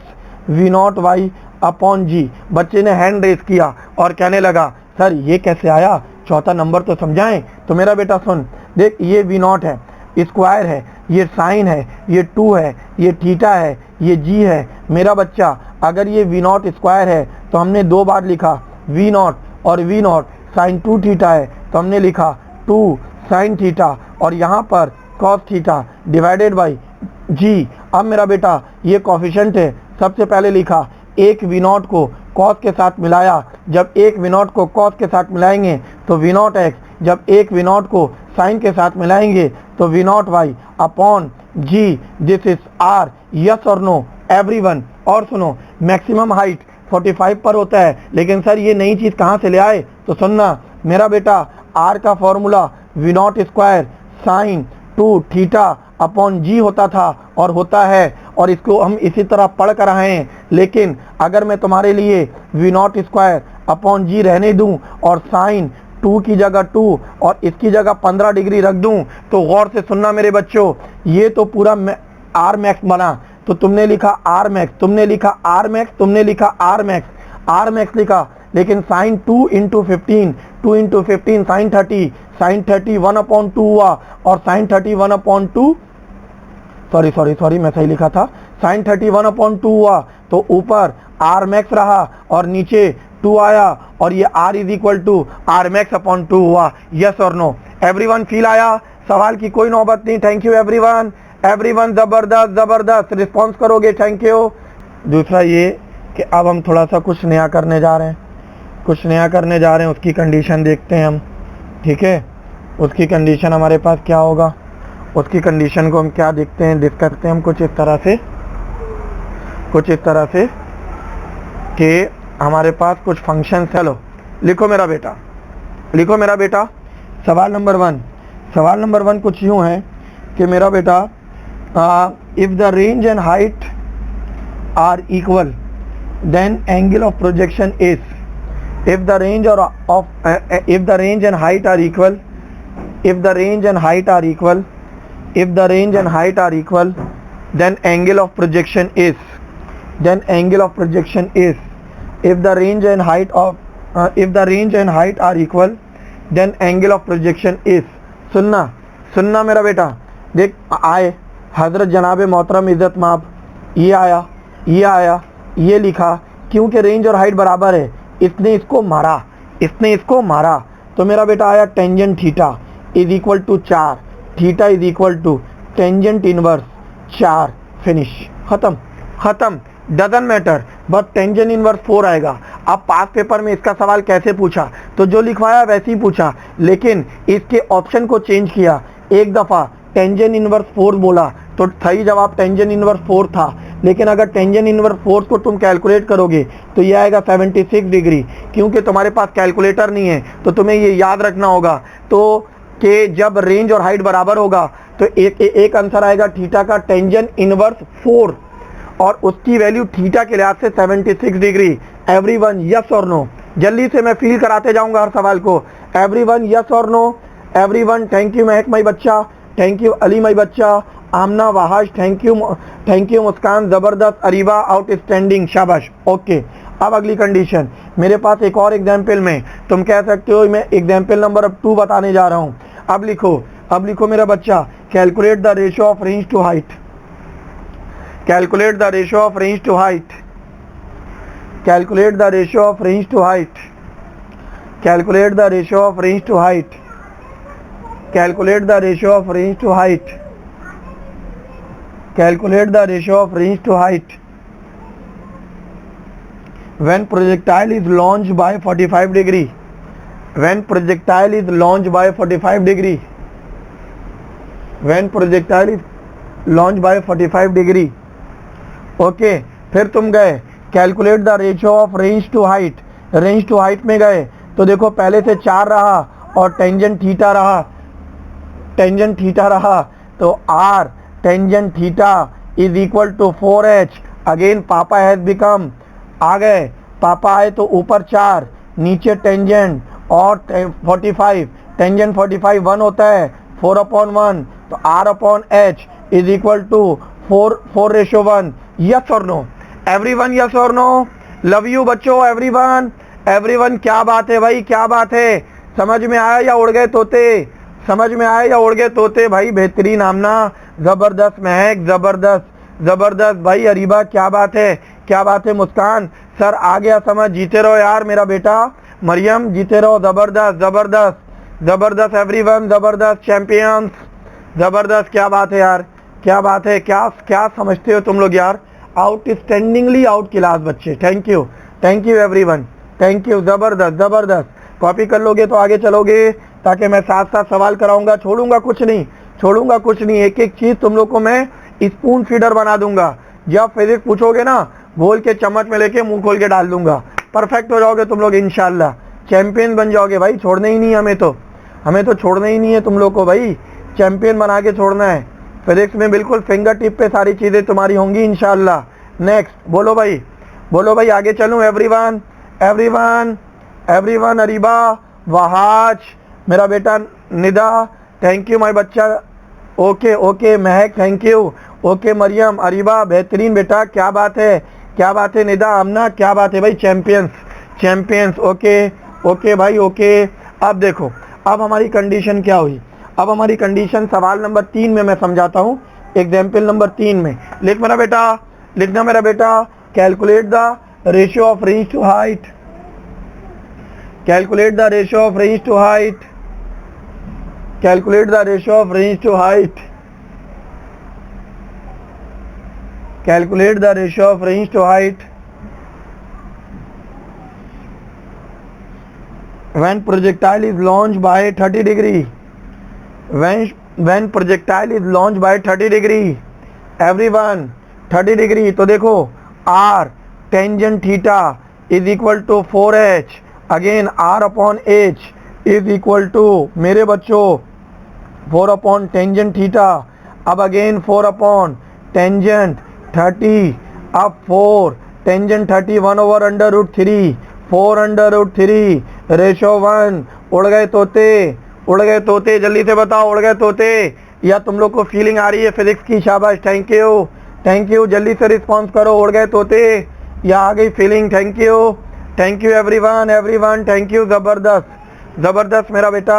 V0 y upon जी. बच्चे ने हैंड रेस किया और कहने लगा सर ये कैसे आया, चौथा नंबर तो समझाएं. तो मेरा बेटा सुन, देख ये V0 है, स्क्वायर है, ये साइन है, ये 2 है, ये थीटा है, ये जी है. मेरा बच्चा अगर ये V0 स्क्वायर है तो हमने 2 बार लिखा V0, और V0 साइन 2 थीटा है तो हमने लिखा 2 साइन थीटा, और यहाँ पर कॉस थीटा डिवाइडेड बाई जी. अब मेरा बेटा ये कोफिशिएंट है. सबसे पहले लिखा एक V0 को कॉस के साथ मिलाया. जब एक V0 को कॉस के साथ मिलाएंगे तो V0 x. जब एक V0 को साइन के साथ मिलाएंगे तो V0 y upon G. This is R. Yes और नो एवरीवन? और सुनो, मैक्सिमम हाइट 45 पर होता है, लेकिन सर ये नई चीज़ कहाँ से ले आए? तो सुनना मेरा बेटा, आर का formula V not square sine 2 theta upon G होता था और होता है, और इसको हम इसी तरह पढ़ कर आए हैं। लेकिन अगर मैं तुम्हारे लिए वी नॉट स्क्वायर अपॉन जी रहने दूं और साइन 2 की जगह 2 और इसकी जगह 15 डिग्री रख दूं, तो गौर से सुनना मेरे बच्चों, ये तो पूरा आर मैक्स बना। तो तुमने लिखा आर मैक्स, तुमने लिखा आर मैक्स, तुमने लिखा आर मैक्स, आर मैक्स लिखा, लेकिन sine 2 into 15, 2 into 15 sine 30, sine 30 1/2 हुआ, और साइन 30 1/2, सॉरी मैं सही लिखा था, साइन 30 1/2 हुआ, तो ऊपर आर मैक्स रहा और नीचे 2 आया, और ये r is equal to R max upon 2 हुआ। यस और नो? एवरीवन फील आया? सवाल की कोई नौबत नहीं। थैंक यू एवरीवन, एवरीवन जबरदस्त जबरदस्त रिस्पॉन्स करोगे, थैंक यू। दूसरा ये कि अब हम थोड़ा सा कुछ नया करने जा रहे हैं, कुछ नया करने जा रहे हैं, उसकी कंडीशन देखते हैं हम, ठीक है? उसकी कंडीशन हमारे पास क्या होगा, उसकी कंडीशन को हम क्या देखते हैं, डिस्कस करते हैं हम कुछ इस तरह से कि हमारे पास कुछ फंक्शन। चलो लिखो मेरा बेटा, लिखो मेरा बेटा, सवाल नंबर 1, सवाल नंबर 1 कुछ यूँ है कि मेरा बेटा, if the range and height are equal then angle of projection is, if the range and height are equal, if the range and height are equal, if the range and height are equal, then angle of projection is, then angle of projection is, if the range and height of if the range and height are equal, then angle of projection is। सुनना सुनना मेरा बेटा, देख आए हजरत जनाब मोहतरम इज़्ज़त माप, ये आया, ये आया, ये लिखा, क्योंकि रेंज और हाइट बराबर है, इसने इसको मारा, इसने इसको मारा, तो मेरा बेटा आया tangent theta is equal to 4, theta is equal to tangent inverse 4, finish, खत्म खत्म, डजंट मैटर, बस टेंजेंट इनवर्स 4 आएगा। अब पास पेपर में इसका सवाल कैसे पूछा, तो जो लिखवाया वैसे ही पूछा, लेकिन इसके ऑप्शन को चेंज किया। एक दफ़ा टेंजेंट इनवर्स 4 बोला तो सही जवाब टेंजेंट इनवर्स 4 था, लेकिन अगर टेंजेंट इनवर्स 4 को तुम कैलकुलेट करोगे तो ये आएगा 76 डिग्री। क्योंकि तुम्हारे पास कैलकुलेटर नहीं है तो तुम्हें ये याद रखना होगा तो कि जब रेंज और हाइट बराबर होगा तो एक आंसर आएगा थीटा का टेंजेंट इनवर्स 4 और उसकी वैल्यू थीटा के लिहाज से 76 डिग्री। एवरीवन यस और नो? जल्दी से मैं फील कराते जाऊंगा हर सवाल को। एवरीवन यस और no? Everyone thank you Mahak my बच्चा, थैंक यू अली माई बच्चा, आमना वाहाज थैंक यू मुस्कान ज़बरदस्त, अरीबा आउटस्टैंडिंग, शाबाश। ओके, अब अगली कंडीशन मेरे पास एक और एग्जाम्पल में तुम कह सकते हो, मैं एग्जाम्पल नंबर 2 बताने जा रहा हूँ। अब लिखो मेरा बच्चा, calculate the ratio of range to height, calculate the ratio of range to height, calculate the ratio of range to height, calculate the ratio of range to height, calculate the ratio of range to height, calculate the ratio of range to height when projectile is launched by 45 degree, when projectile is launched by 45 degree, when projectile is launched by 45 degree। Okay, फिर तुम गए calculate the ratio of range to height, range to height में गए तो देखो पहले से 4 रहा और टेंजेंट थीटा रहा, टेंजेंट थीटा रहा, तो r tangent theta is equal to 4h। Again पापा हैज बिकम, आ गए पापा आए तो ऊपर 4 नीचे टेंजेंट और 45, टेंजेंट 45 1 होता है, 4/1, तो r/h is equal to 4:1। Yes और नो? एवरीवन यस और नो? लव यू बच्चों, एवरीवन, एवरीवन क्या बात है भाई, क्या बात है? समझ में आया या उड़ गए तोते? समझ में आया या उड़ गए तोते? भाई बेहतरीन आमना, जबरदस्त महक, जबरदस्त जबरदस्त भाई अरीबा, क्या बात है, क्या बात है मुस्कान, सर आ गया समझ, जीते रहो यार मेरा बेटा, मरियम जीते रहो, जबरदस्त जबरदस्त जबरदस्त, एवरीवन जबरदस्त, चैंपियंस जबरदस्त, क्या बात है यार, क्या बात है, क्या क्या समझते हो तुम लोग यार, आउटस्टैंडिंगली आउट क्लास बच्चे, thank you everyone, thank you, जबरदस्त जबरदस्त। कॉपी कर लोगे तो आगे चलोगे, ताकि मैं साथ साथ सवाल कराऊंगा, छोड़ूंगा कुछ नहीं, छोड़ूंगा कुछ नहीं, एक एक चीज़ तुम लोग को मैं स्पून फीडर बना दूंगा। जब फिजिक्स पूछोगे ना घोल के चम्मच में लेके मुंह खोल के डाल दूंगा, परफेक्ट हो जाओगे तुम लोग इंशाल्लाह, चैंपियन बन जाओगे भाई। छोड़ना ही नहीं है हमें तो छोड़ना ही नहीं है तुम लोग को भाई, चैंपियन बना के छोड़ना है। फिजिक्स में बिल्कुल फिंगर टिप पे सारी चीज़ें तुम्हारी होंगी इंशाल्लाह। नेक्स्ट बोलो भाई आगे चलूँ। Everyone everyone everyone, Areeba, Wahaj, मेरा बेटा निदा, थैंक यू माय बच्चा, okay Mehak, thank you, okay Mariam, Areeba बेहतरीन बेटा, क्या बात है निदा, आमना क्या बात है भाई, चैंपियंस, ओके भाई ओके। अब देखो अब हमारी कंडीशन क्या हुई, अब हमारी कंडीशन सवाल नंबर 3 में मैं समझाता हूँ, एग्जाम्पल नंबर 3 में लिखना मेरा बेटा, calculate the ratio of range to height, calculate the ratio of range to height, calculate the ratio of range to height, calculate the ratio of range to height when projectile is launched by 30 degree, when projectile is launched by 30 degree, everyone 30 degree, तो देखो r tangent theta is equal to 4h, again r upon h is equal to, मेरे बच्चों 4 अपॉन टेंजेंट थीटा, अब अगेन 4 अपॉन टेंजेंट 30, अब 4 टेंजेंट 30 1 over under root 3, 4 under root 3 ratio 1। उड़ गए तोते, जल्दी से बताओ उड़ गए तोते, या तुम लोग को फीलिंग आ रही है फिजिक्स की? शाबाश, थैंक यू, जल्दी से रिस्पॉन्स करो, उड़ गए तोते या आ गई feeling? Thank you everyone, thank you, ज़बरदस्त मेरा बेटा,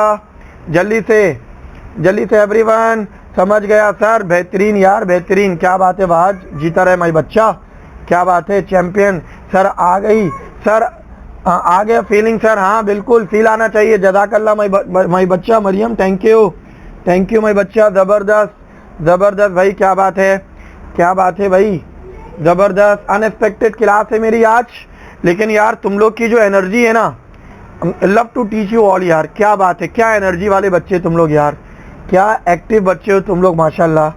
जल्दी से एवरीवन, समझ गया सर, बेहतरीन यार बेहतरीन, क्या बात है वहाज, जीता रहे माई बच्चा, क्या बात है, चैंपियन सर आ गई, सर आ गया फीलिंग सर, हाँ बिल्कुल फील आना चाहिए, जज़ाकल्लाह माई बच्चा, मरियम थैंक यू माई बच्चा, ज़बरदस्त भाई, क्या बात है भाई, ज़बरदस्त। अनएक्सपेक्टेड क्लास है मेरी आज, लेकिन यार तुम लोग की जो एनर्जी है ना, love to teach you all यार, क्या बात है, क्या एनर्जी वाले बच्चे तुम लोग यार, क्या एक्टिव बच्चे हो तुम लोग माशाल्लाह,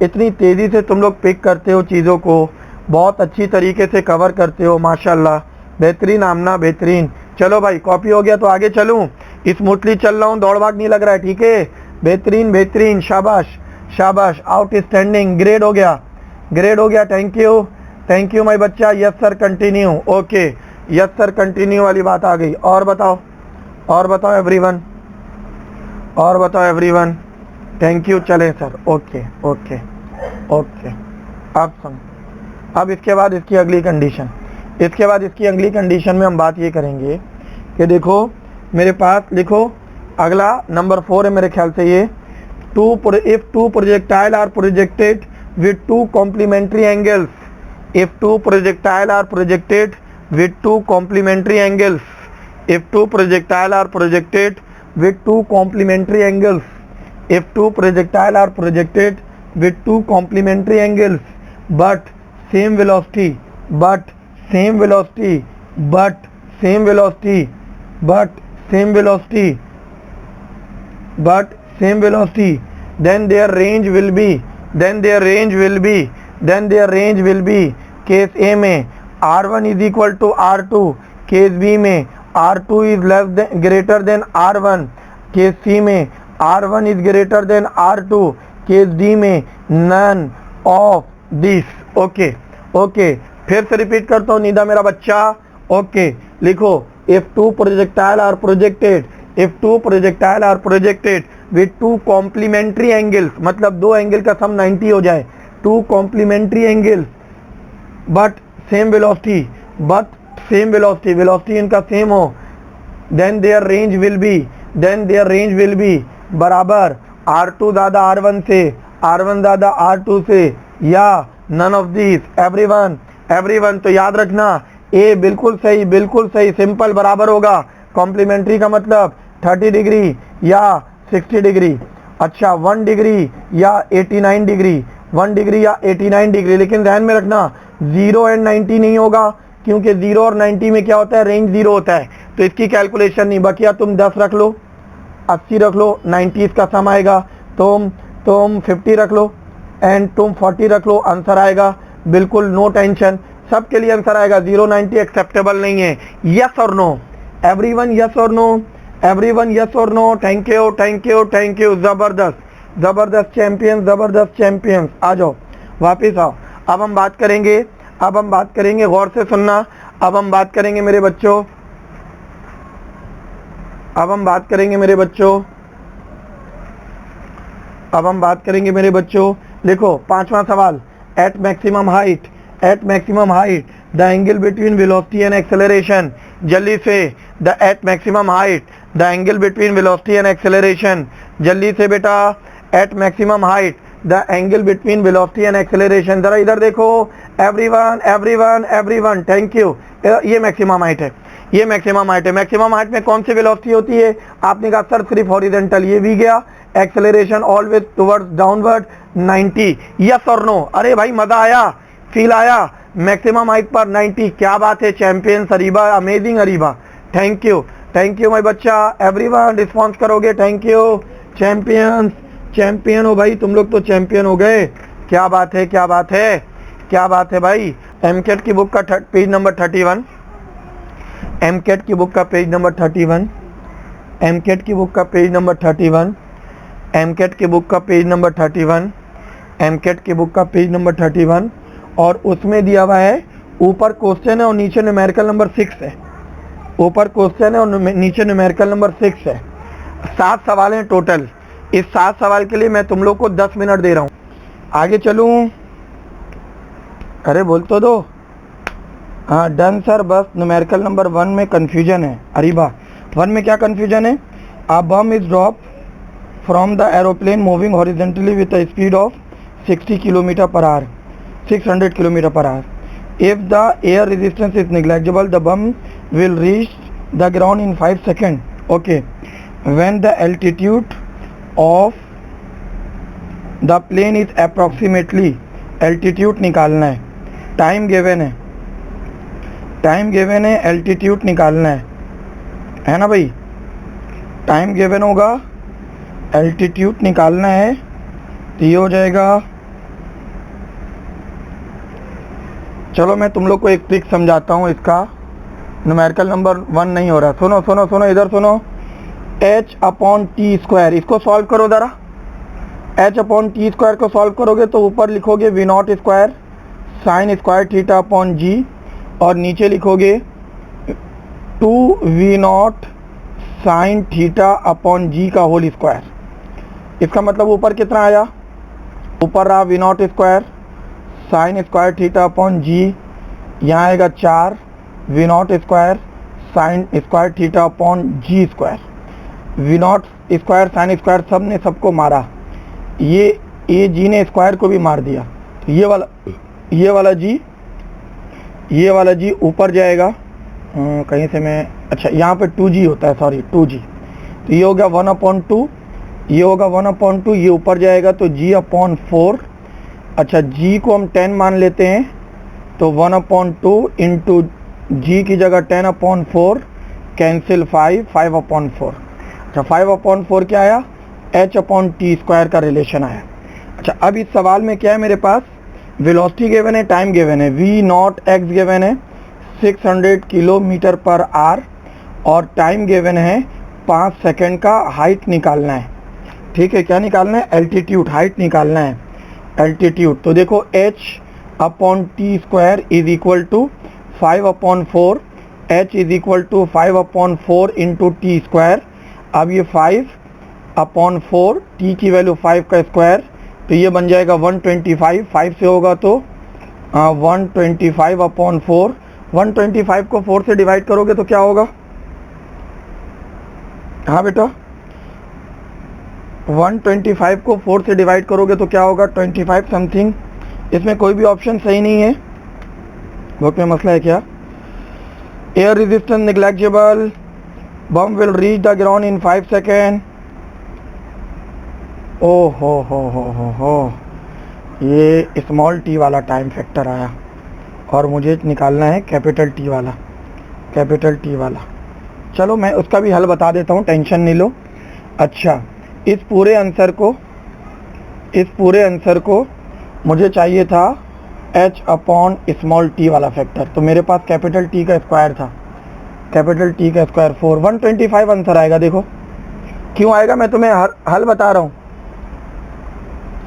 इतनी तेज़ी से तुम लोग पिक करते हो चीज़ों को, बहुत अच्छी तरीके से कवर करते हो माशाल्लाह, बेहतरीन आमना बेहतरीन। चलो भाई कॉपी हो गया तो आगे चलूँ, स्मूथली चल रहा हूँ, दौड़ भाग नहीं लग रहा है, ठीक है, बेहतरीन, शाबाश, आउटस्टैंडिंग, ग्रेड हो गया, थैंक यू माय बच्चा, yes sir continue, okay, yes sir continue वाली बात आ गई। और बताओ एवरीवन, थैंक यू, चलें सर, ओके। अब इसके बाद इसकी अगली कंडीशन में हम बात ये करेंगे कि देखो मेरे पास, लिखो अगला नंबर 4 है मेरे ख्याल से ये, if two projectile are projected with two complementary angles, if two projectile are projected with two complementary angles, if two projectile are projected with two complementary angles, if two projectile are projected with two complementary angles, but same velocity, then their range will be case A में R1 is equal to R2, case B में R2 is greater than R1, case C में R1 is greater than R2, case D में none of this, ओके, फिर से रिपीट करता हूँ निदा मेरा बच्चा, ओके, लिखो if two projectile are projected with two complementary angles, मतलब दो एंगल का सम 90 हो जाए, two complementary angles but same velocity, velocity इनका सेम हो, then their range will be बराबर R2 ज़्यादा R1 से, R1 ज़्यादा R2 से, या none of these, everyone, तो याद रखना ए बिल्कुल सही, सिंपल बराबर होगा, कॉम्प्लीमेंट्री का मतलब 30 डिग्री या 60 डिग्री, अच्छा 1 डिग्री या 89 डिग्री, 1 डिग्री या 89 डिग्री, लेकिन ध्यान में रखना 0 एंड 90 नहीं होगा, क्योंकि 0 और 90 में क्या होता है, रेंज 0 होता है, तो इसकी कैलकुलेशन नहीं, बाकी या तुम 10 रख लो, 80 रख लो, 90 इसका सम आएगा, तुम 50 रख लो एंड तुम 40 रख लो, आंसर आएगा, बिल्कुल नो टेंशन, सबके लिए आंसर आएगा 090 एक्सेप्टेबल नहीं है। यस और नो एवरीवन, यस और नो एवरीवन, यस और no. Thank you thank you thank you. जबरदस्त जबरदस्त चैंपियंस, जबरदस्त चैंपियंस। आ जाओ वापिस आओ। अब हम बात करेंगे, अब हम बात करेंगे, गौर से सुनना। अब हम बात करेंगे मेरे बच्चों, अब हम बात करेंगे मेरे बच्चों, अब हम बात करेंगे मेरे बच्चों। देखो 5वां सवाल, at maximum height, at maximum height the angle between velocity and acceleration. जल्दी से, the at maximum height the angle between velocity and acceleration. जल्दी से बेटा, at maximum height the angle between velocity and acceleration. जरा इधर देखो everyone everyone everyone, thank you. ये मैक्सिमम हाइट है, ये मैक्सिमम हाइट है। मैक्सिमम हाइट में कौन सी वेलोसिटी होती है? आपने कहा सर सिर्फ हॉरिजॉन्टल, ये भी गया। Acceleration always towards downward 90। Yes और नो? अरे भाई मजा आया, फील आया? मैक्सिमम हाइट पर 90, क्या बात है champions Areeba, amazing Areeba, thank you my बच्चा। एवरीवन रिस्पॉन्स करोगे, थैंक यू। चैंपियंस, चैंपियन हो भाई तुम लोग, तो चैंपियन हो गए। क्या बात है, क्या बात है, क्या बात है भाई। एमकेट की बुक का पेज नंबर 31, एमकेट की बुक का पेज नंबर 31, एमकेट की बुक का पेज नंबर 31, एमकेट की बुक का पेज नंबर 31, एमकेट की बुक का पेज नंबर 31। और उसमें दिया हुआ है, ऊपर क्वेश्चन है और नीचे न्यूमेरिकल नंबर 6 है। ऊपर क्वेश्चन है और नीचे न्यूमेरिकल नंबर 6 है। 7 सवाल हैं टोटल। इस 7 सवाल के लिए मैं तुम लोग को 10 मिनट दे रहा हूँ। आगे चलूँ? अरे बोल तो दो। हाँ डन सर, बस न्यूमेरिकल नंबर 1 में कन्फ्यूजन है। अरीबा 1 में क्या कन्फ्यूजन है? A bomb is drop from the aeroplane moving horizontally with a speed of 60 kilometre per hour, 600 kilometre per hour. If the air resistance is negligible the bomb will reach the ground in 5 second. Okay, when the altitude of the plane is approximately, altitude निकालना है, टाइम गिवन है, टाइम गिवन है, एल्टीट्यूड निकालना है ना भाई? टाइम गिवन होगा, एल्टीट्यूड निकालना है, तो ये हो जाएगा। चलो मैं तुम लोग को एक ट्रिक समझाता हूँ इसका। न्यूमेरिकल नंबर 1 नहीं हो रहा। सुनो सुनो सुनो, इधर सुनो। h/t², इसको सॉल्व करो ज़रा। h/t² को सॉल्व करोगे तो ऊपर लिखोगे v0² sine square theta upon g, और नीचे लिखोगे 2v0 sine theta upon g का होल स्क्वायर। इसका मतलब ऊपर कितना आया? ऊपर रहा v0² sine square theta upon g, यहाँ आएगा 4 v0² sine square theta upon g square. v0² sine square सब ने सबको मारा, ये g ने स्क्वायर को भी मार दिया। तो ये वाला g ऊपर जाएगा। कहीं से मैं, अच्छा यहाँ पे 2g होता है, सॉरी 2g। तो ये हो गया 1/2, ये होगा 1/2, ये ऊपर जाएगा तो g/4। अच्छा g को हम 10 मान लेते हैं, तो 1/2 इंटू g की जगह 10/4, कैंसिल 5/4। अच्छा 5/4 क्या आया? h/t² का रिलेशन आया। अच्छा अब इस सवाल में क्या है मेरे पास? वेलोसिटी गिवन है, टाइम गिवन है, v0x गिवन है 600 किलोमीटर पर आवर, और टाइम गिवन है 5 सेकंड का। हाइट निकालना है, ठीक है? क्या निकालना है? एल्टीट्यूड, हाइट निकालना है, एल्टीट्यूड। तो देखो h/t² is equal to 5/4, h is equal to 5/4 into t²। अब ये 5/4, t की वैल्यू 5 का स्क्वायर, तो ये बन जाएगा 125। 5 से होगा तो 125/4। 125 को 4 से डिवाइड करोगे तो क्या होगा? हाँ बेटा, 125 को 4 से डिवाइड करोगे तो क्या होगा? 25 समथिंग। इसमें कोई भी ऑप्शन सही नहीं है। बुक में मसला है क्या? Air resistance negligible, bomb will reach the ground in 5 second. ओ हो, ये स्मॉल टी वाला टाइम फैक्टर आया, और मुझे निकालना है कैपिटल टी वाला, कैपिटल टी वाला। चलो मैं उसका भी हल बता देता हूँ, टेंशन नहीं लो। अच्छा इस पूरे आंसर को मुझे चाहिए था h अपॉन स्मॉल t वाला फैक्टर। तो मेरे पास कैपिटल T का स्क्वायर था, कैपिटल T का स्क्वायर 4, 125 आंसर आएगा। देखो क्यों आएगा, मैं तुम्हें हल बता रहा हूँ।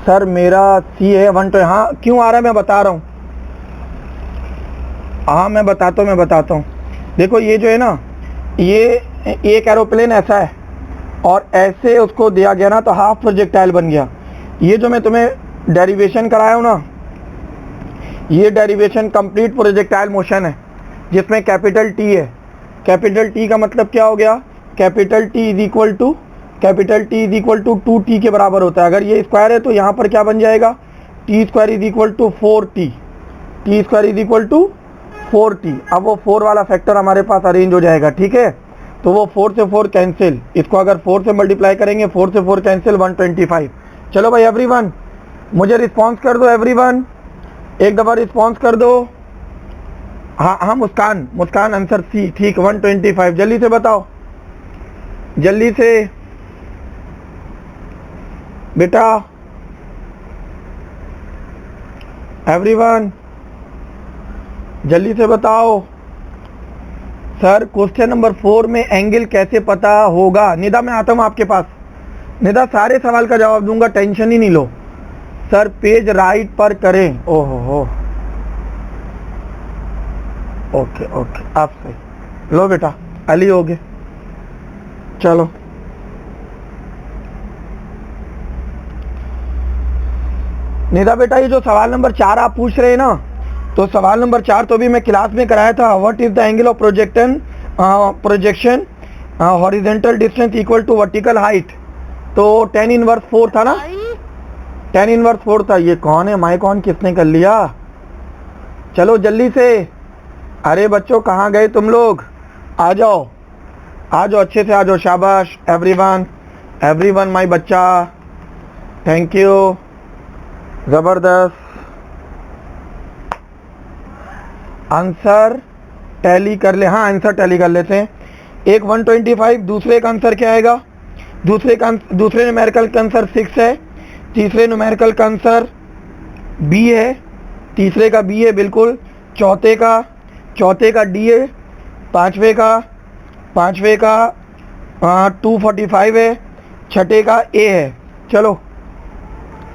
सर मेरा C है 120, हाँ क्यों आ रहा है मैं बता रहा हूँ। हाँ मैं बताता हूँ। देखो ये जो है ना, ये एक एरोप्लेन ऐसा है और ऐसे उसको दिया गया ना तो हाफ प्रोजेक्टाइल बन गया। ये जो मैं तुम्हें डेरिवेशन कराया हूँ ना, ये डेरिवेशन कंप्लीट प्रोजेक्टाइल मोशन है जिसमें कैपिटल T है। कैपिटल T का मतलब क्या हो गया, capital T is equal to 2t के बराबर होता है। अगर ये स्क्वायर है तो यहाँ पर क्या बन जाएगा, t square is equal to 4t, t square is equal to 4t। अब वो 4 वाला फैक्टर हमारे पास अरेंज हो जाएगा, ठीक है। तो वो 4 से 4 कैंसिल, इसको अगर 4 से मल्टीप्लाई करेंगे 4 से 4 कैंसिल 125। चलो भाई एवरीवन मुझे रिस्पॉन्स कर दो, एवरीवन एक दफ़ा रिस्पॉन्स कर दो। हाँ मुस्कान आंसर सी, ठीक 125। जल्दी से बताओ, जल्दी से बेटा, एवरीवन जल्दी से बताओ। सर क्वेश्चन नंबर 4 में एंगल कैसे पता होगा। निदा मैं आता हूँ आपके पास, निदा सारे सवाल का जवाब दूंगा, टेंशन ही नहीं लो। सर पेज राइट पर करें, ओहो हो, ओके आप सही लो बेटा, अली हो गए। चलो निदा बेटा, ये जो सवाल नंबर 4 आप पूछ रहे हैं ना, तो सवाल नंबर 4 तो भी मैं क्लास में कराया था। What is the angle of projection horizontal distance equal to vertical height. तो tan इनवर्स 4 था ना, tan इनवर्स 4 था। ये कौन है, माइक ऑन किसने कर लिया। चलो जल्दी से, अरे बच्चों कहाँ गए तुम लोग, आ जाओ अच्छे से आ जाओ। शाबाश एवरीवन माय बच्चा, थैंक यू, जबरदस्त। आंसर टैली कर ले, हाँ आंसर टैली कर लेते हैं। एक 125, दूसरे का आंसर क्या आएगा, दूसरे न्यूमेरिकल का आंसर 6 है, तीसरे न्यूमेरिकल का आंसर B है, तीसरे का B है बिल्कुल, चौथे का D है, पांचवे का 245 है, छठे का A है। चलो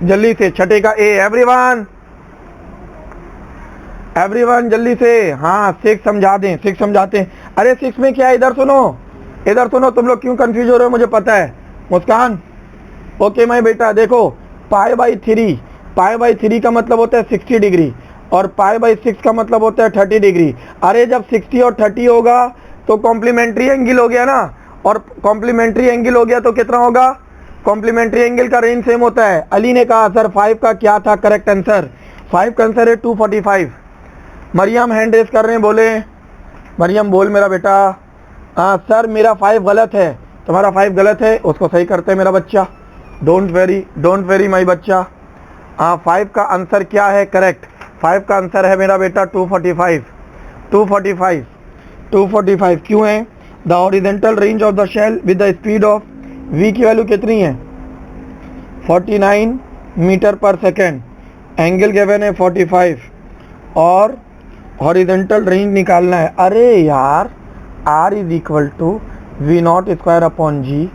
जल्दी से, छठे का A। एवरीवन जल्दी से, हाँ 6 समझाते हैं। अरे 6 में क्या है, इधर सुनो, तुम लोग क्यों कंफ्यूज हो रहे हो मुझे पता है। मुस्कान ओके माय बेटा, देखो पाई बाई 3 का मतलब होता है 60 डिग्री और पाई बाई 6 का मतलब होता है 30 डिग्री। अरे जब 60 और 30 होगा तो कॉम्प्लीमेंट्री एंगल हो गया ना, और कॉम्प्लीमेंट्री एंगल हो गया तो कितना होगा, कॉम्प्लीमेंट्री एंगल का रेंज सेम होता है। अली ने कहा सर 5 का क्या था करेक्ट आंसर, 5 का आंसर है 245। मरियम हैंड रेस कर रहे हैं, बोले मरियम बोल मेरा बेटा। हाँ सर मेरा 5 गलत है, तुम्हारा 5 गलत है, उसको सही करते हैं मेरा बच्चा। डोंट वेरी माय बच्चा। हाँ 5 का आंसर क्या है करेक्ट, 5 का आंसर है मेरा बेटा 245। क्यों है, the horizontal range of the shell with the speed of v की वैल्यू कितनी है 49 metre per second, angle given है 45 और हॉरिजॉन्टल रेंज निकालना है। अरे यार r is equal to v0 square upon g।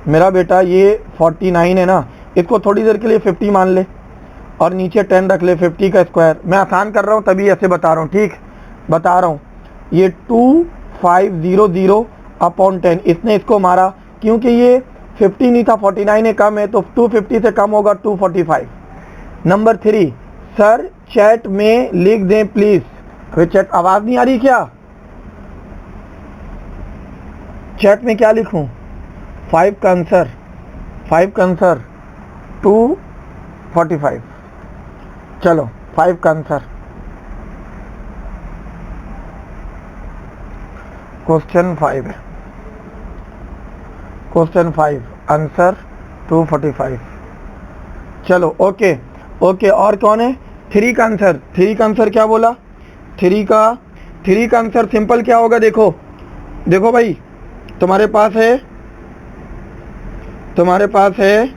मेरा बेटा ये 49 है ना, इसको थोड़ी देर के लिए 50 मान ले और नीचे 10 रख ले, 50 का स्क्वायर। मैं आसान कर रहा हूँ तभी ऐसे बता रहा हूँ, ठीक बता रहा हूँ। ये 2500 अपॉन 10, इसने इसको मारा क्योंकि ये 50 नहीं था, 49 है कम है, तो 250 से कम होगा 245। नंबर 3 सर चैट में लिख दें प्लीज। अरे चैट आवाज नहीं आ रही क्या, चैट में क्या लिखूं। 5 का आंसर 245। चलो 5 का आंसर, क्वेश्चन 5 है, क्वेश्चन 5 आंसर 245। चलो ओके। और कौन है 3 का आंसर, 3 का आंसर क्या बोला, 3 का आंसर सिंपल क्या होगा, देखो भाई तुम्हारे पास है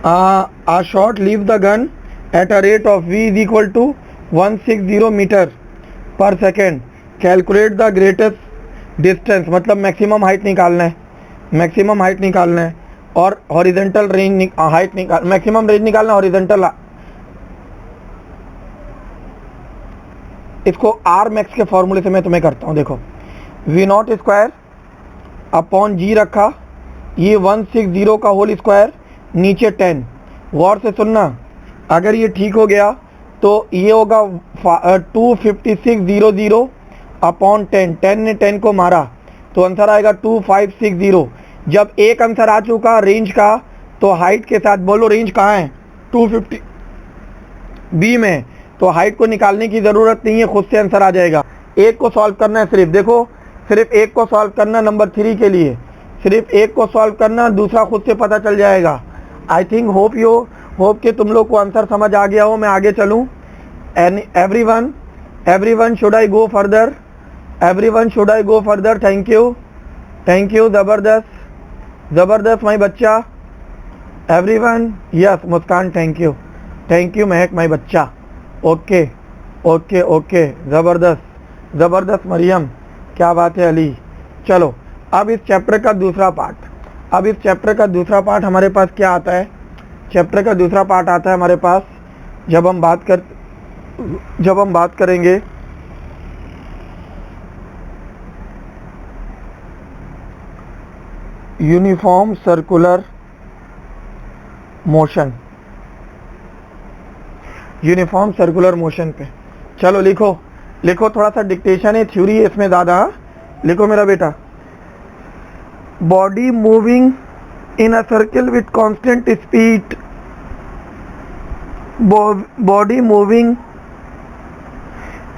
a shot leave the gun at a rate of v is equal to 160 metre per second. Calculate the greatest distance, मतलब मैक्सिमम हाइट निकालना है, मैक्सिमम हाइट निकालना है और हॉरिजेंटल रेंज हाइट निकाल, मैक्सिमम रेंज निकालना है हॉरिजेंटल। इसको आर मैक्स के फॉर्मूले से मैं तुम्हें करता हूँ। देखो वी नॉट स्क्वायर अपॉन जी रखा, ये 160 का होल स्क्वायर, नीचे 10। गौर से सुनना, अगर ये ठीक हो गया तो ये होगा 25600 अपॉन 10। 10 ने 10 को मारा तो आंसर आएगा 2560। जब एक आंसर आ चुका रेंज का, तो हाइट के साथ बोलो रेंज कहाँ है, 250 बी में, तो हाइट को निकालने की ज़रूरत नहीं है, खुद से आंसर आ जाएगा। एक को सॉल्व करना है सिर्फ, देखो सिर्फ एक को सॉल्व करना, नंबर 3 के लिए सिर्फ एक को सॉल्व करना, दूसरा खुद से पता चल जाएगा। आई थिंक होप कि तुम लोग को आंसर समझ आ गया हो। मैं आगे चलूँ। And everyone should I go further, everyone should I go further. Thank you, ज़बरदस्त माई बच्चा, everyone. Yes Muskan, thank you Mahak my बच्चा। ओके, ज़बरदस्त मरियम, क्या बात है अली। चलो अब इस चैप्टर का दूसरा पार्ट, हमारे पास क्या आता है। चैप्टर का दूसरा पार्ट आता है हमारे पास जब हम बात करेंगे यूनिफॉर्म सर्कुलर मोशन पे। चलो लिखो, थोड़ा सा डिक्टेशन है, थ्योरी है इसमें ज़्यादा। लिखो मेरा बेटा, body moving in a circle with constant speed, body moving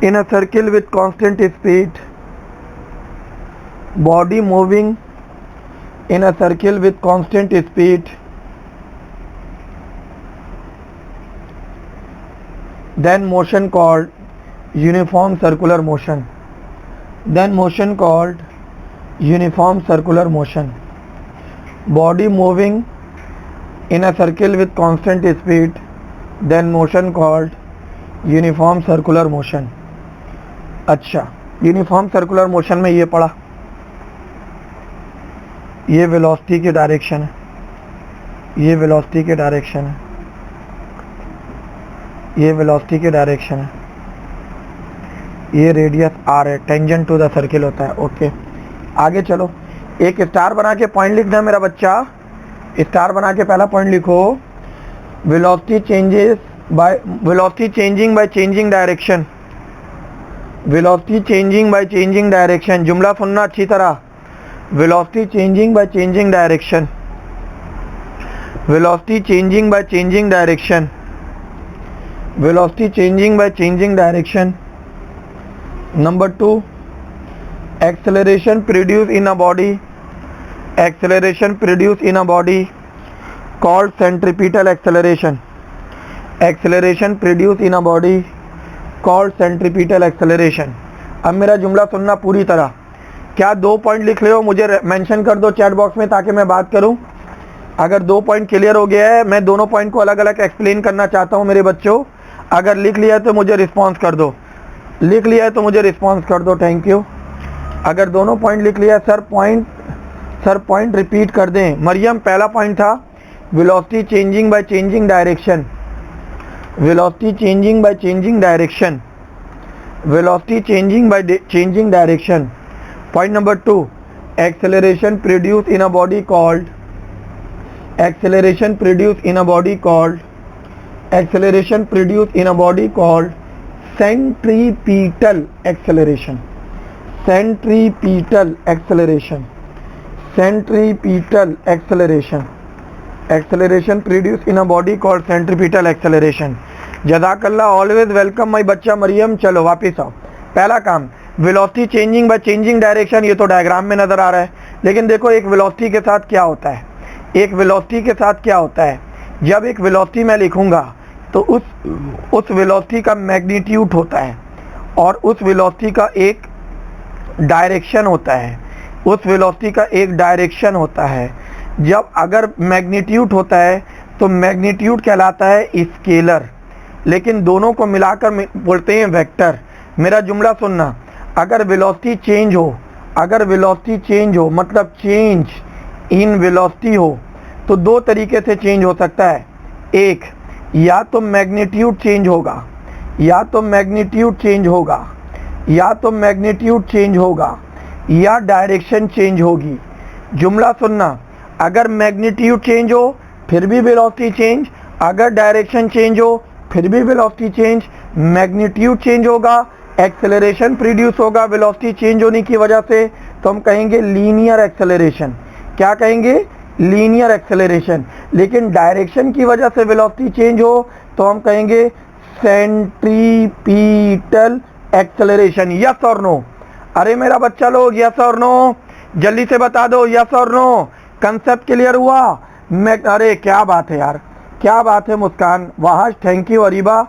in a circle with constant speed, body moving in a circle with constant speed, then motion called uniform circular motion, body moving in a circle with constant speed, then motion called uniform circular motion। अच्छा, यूनिफॉर्म सर्कुलर मोशन में ये पढ़ा, ये वेलोसिटी की डायरेक्शन है, ये वेलोसिटी की डायरेक्शन है, ये रेडियस आर है, टेंजेंट टू द सर्किल होता है। ओके आगे चलो, एक स्टार बना के पॉइंट लिखना है मेरा बच्चा। स्टार बना के पहला पॉइंट लिखो, velocity changing by changing direction, velocity changing by changing direction. जुमला सुनना अच्छी तरह, velocity changing by changing direction, velocity changing by changing direction, velocity changing by changing direction। Number 2, acceleration produced in a body called centripetal acceleration, अब मेरा जुमला सुनना पूरी तरह। क्या 2 पॉइंट लिख रहे हो, मुझे मेंशन कर दो चैट बॉक्स में ताकि मैं बात करूं। अगर 2 पॉइंट क्लियर हो गया है, मैं दोनों पॉइंट को अलग अलग एक्सप्लेन करना चाहता हूं मेरे बच्चों। अगर लिख लिया है तो मुझे रिस्पांस कर दो, थैंक यू। अगर दोनों पॉइंट लिख लिया, सर पॉइंट रिपीट कर दें। मरियम, पहला पॉइंट था velocity changing by changing direction, velocity changing by changing direction. Point number 2, acceleration produce in a body called centripetal acceleration, acceleration produced in a body called centripetal acceleration। जज़ाकल्लाह, ऑलवेज वेलकम माई बच्चा मरियम। चलो वापिस आओ। पहला काम, velocity changing by changing direction, ये तो डायग्राम में नजर आ रहा है, लेकिन देखो एक वेलोसिटी के साथ क्या होता है, जब एक वेलोसिटी मैं लिखूंगा तो उस वेलोसिटी का मैग्नीट्यूड होता है और उस वेलोसिटी का एक डायरेक्शन होता है, जब अगर मैग्नीट्यूड होता है तो मैग्नीट्यूड कहलाता है स्केलर लेकिन दोनों को मिलाकर बोलते हैं वेक्टर। मेरा जुमला सुनना, अगर वेलोसिटी चेंज हो, अगर वेलोसिटी चेंज हो मतलब चेंज इन वेलोसिटी हो, तो दो तरीके से चेंज हो सकता है। एक, या तो मैग्नीट्यूड चेंज होगा, या तो मैग्नीट्यूड चेंज होगा, या तो मैग्नीट्यूड चेंज होगा, या डायरेक्शन चेंज होगी। जुमला सुनना, अगर मैग्नीट्यूड चेंज हो फिर भी वेलोसिटी चेंज, अगर डायरेक्शन चेंज हो फिर भी वेलोसिटी चेंज। मैग्नीट्यूड चेंज होगा, एक्सेलरेशन प्रोड्यूस होगा वेलोसिटी चेंज होने की वजह से, तो हम कहेंगे लीनियर एक्सेलरेशन। क्या कहेंगे? Linear acceleration. लेकिन डायरेक्शन की वजह से वेलोसिटी चेंज हो तो हम कहेंगे सेंट्रीपिटल एक्सेलरेशन। यस और नो? अरे मेरा बच्चा लोग यस और नो जल्दी से बता दो, यस और नो। कंसेप्ट क्लियर हुआ? अरे क्या बात है यार, क्या बात है मुस्कान, वाह थैंक यू अरीबा,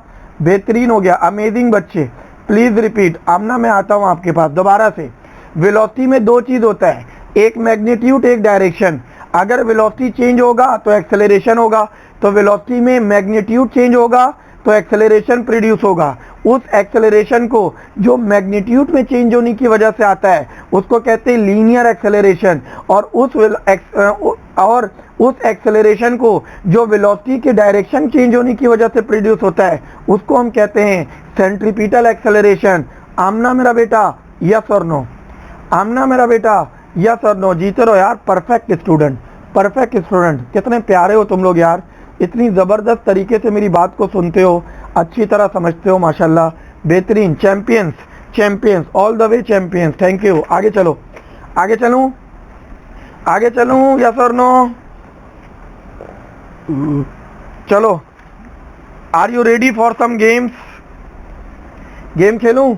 बेहतरीन हो गया, अमेजिंग बच्चे। Please repeat. आमना मैं आता हूँ आपके पास दोबारा से। वेलोसिटी में दो चीज होता है, एक मैग्नीट्यूड एक डायरेक्शन। अगर वेलोसिटी चेंज होगा तो एक्सेलरेशन होगा, तो वेलोसिटी में मैग्नीट्यूड चेंज होगा तो एक्सेलरेशन प्रोड्यूस होगा। उस एक्सेलरेशन को जो मैग्नीट्यूड में चेंज होने की वजह से आता है उसको कहते हैं लीनियर एक्सेलरेशन। और उस एक्सेलरेशन को जो वेलोसिटी के डायरेक्शन चेंज होने की वजह से प्रोड्यूस होता है उसको हम कहते हैं सेंट्रीपिटल एक्सेलरेशन। आमना मेरा बेटा यस और नो? आमना मेरा बेटा यस और नो? जीते रहो यार, परफेक्ट स्टूडेंट, परफेक्ट स्टूडेंट। कितने प्यारे हो तुम लोग यार, इतनी ज़बरदस्त तरीके से मेरी बात को सुनते हो, अच्छी तरह समझते हो, माशाल्लाह बेहतरीन। Champions, champions, all the way champions, thank you. आगे चलो, आगे चलूं, आगे चलूं, यस और नो? चलो, are you ready for some games? Game खेलूं?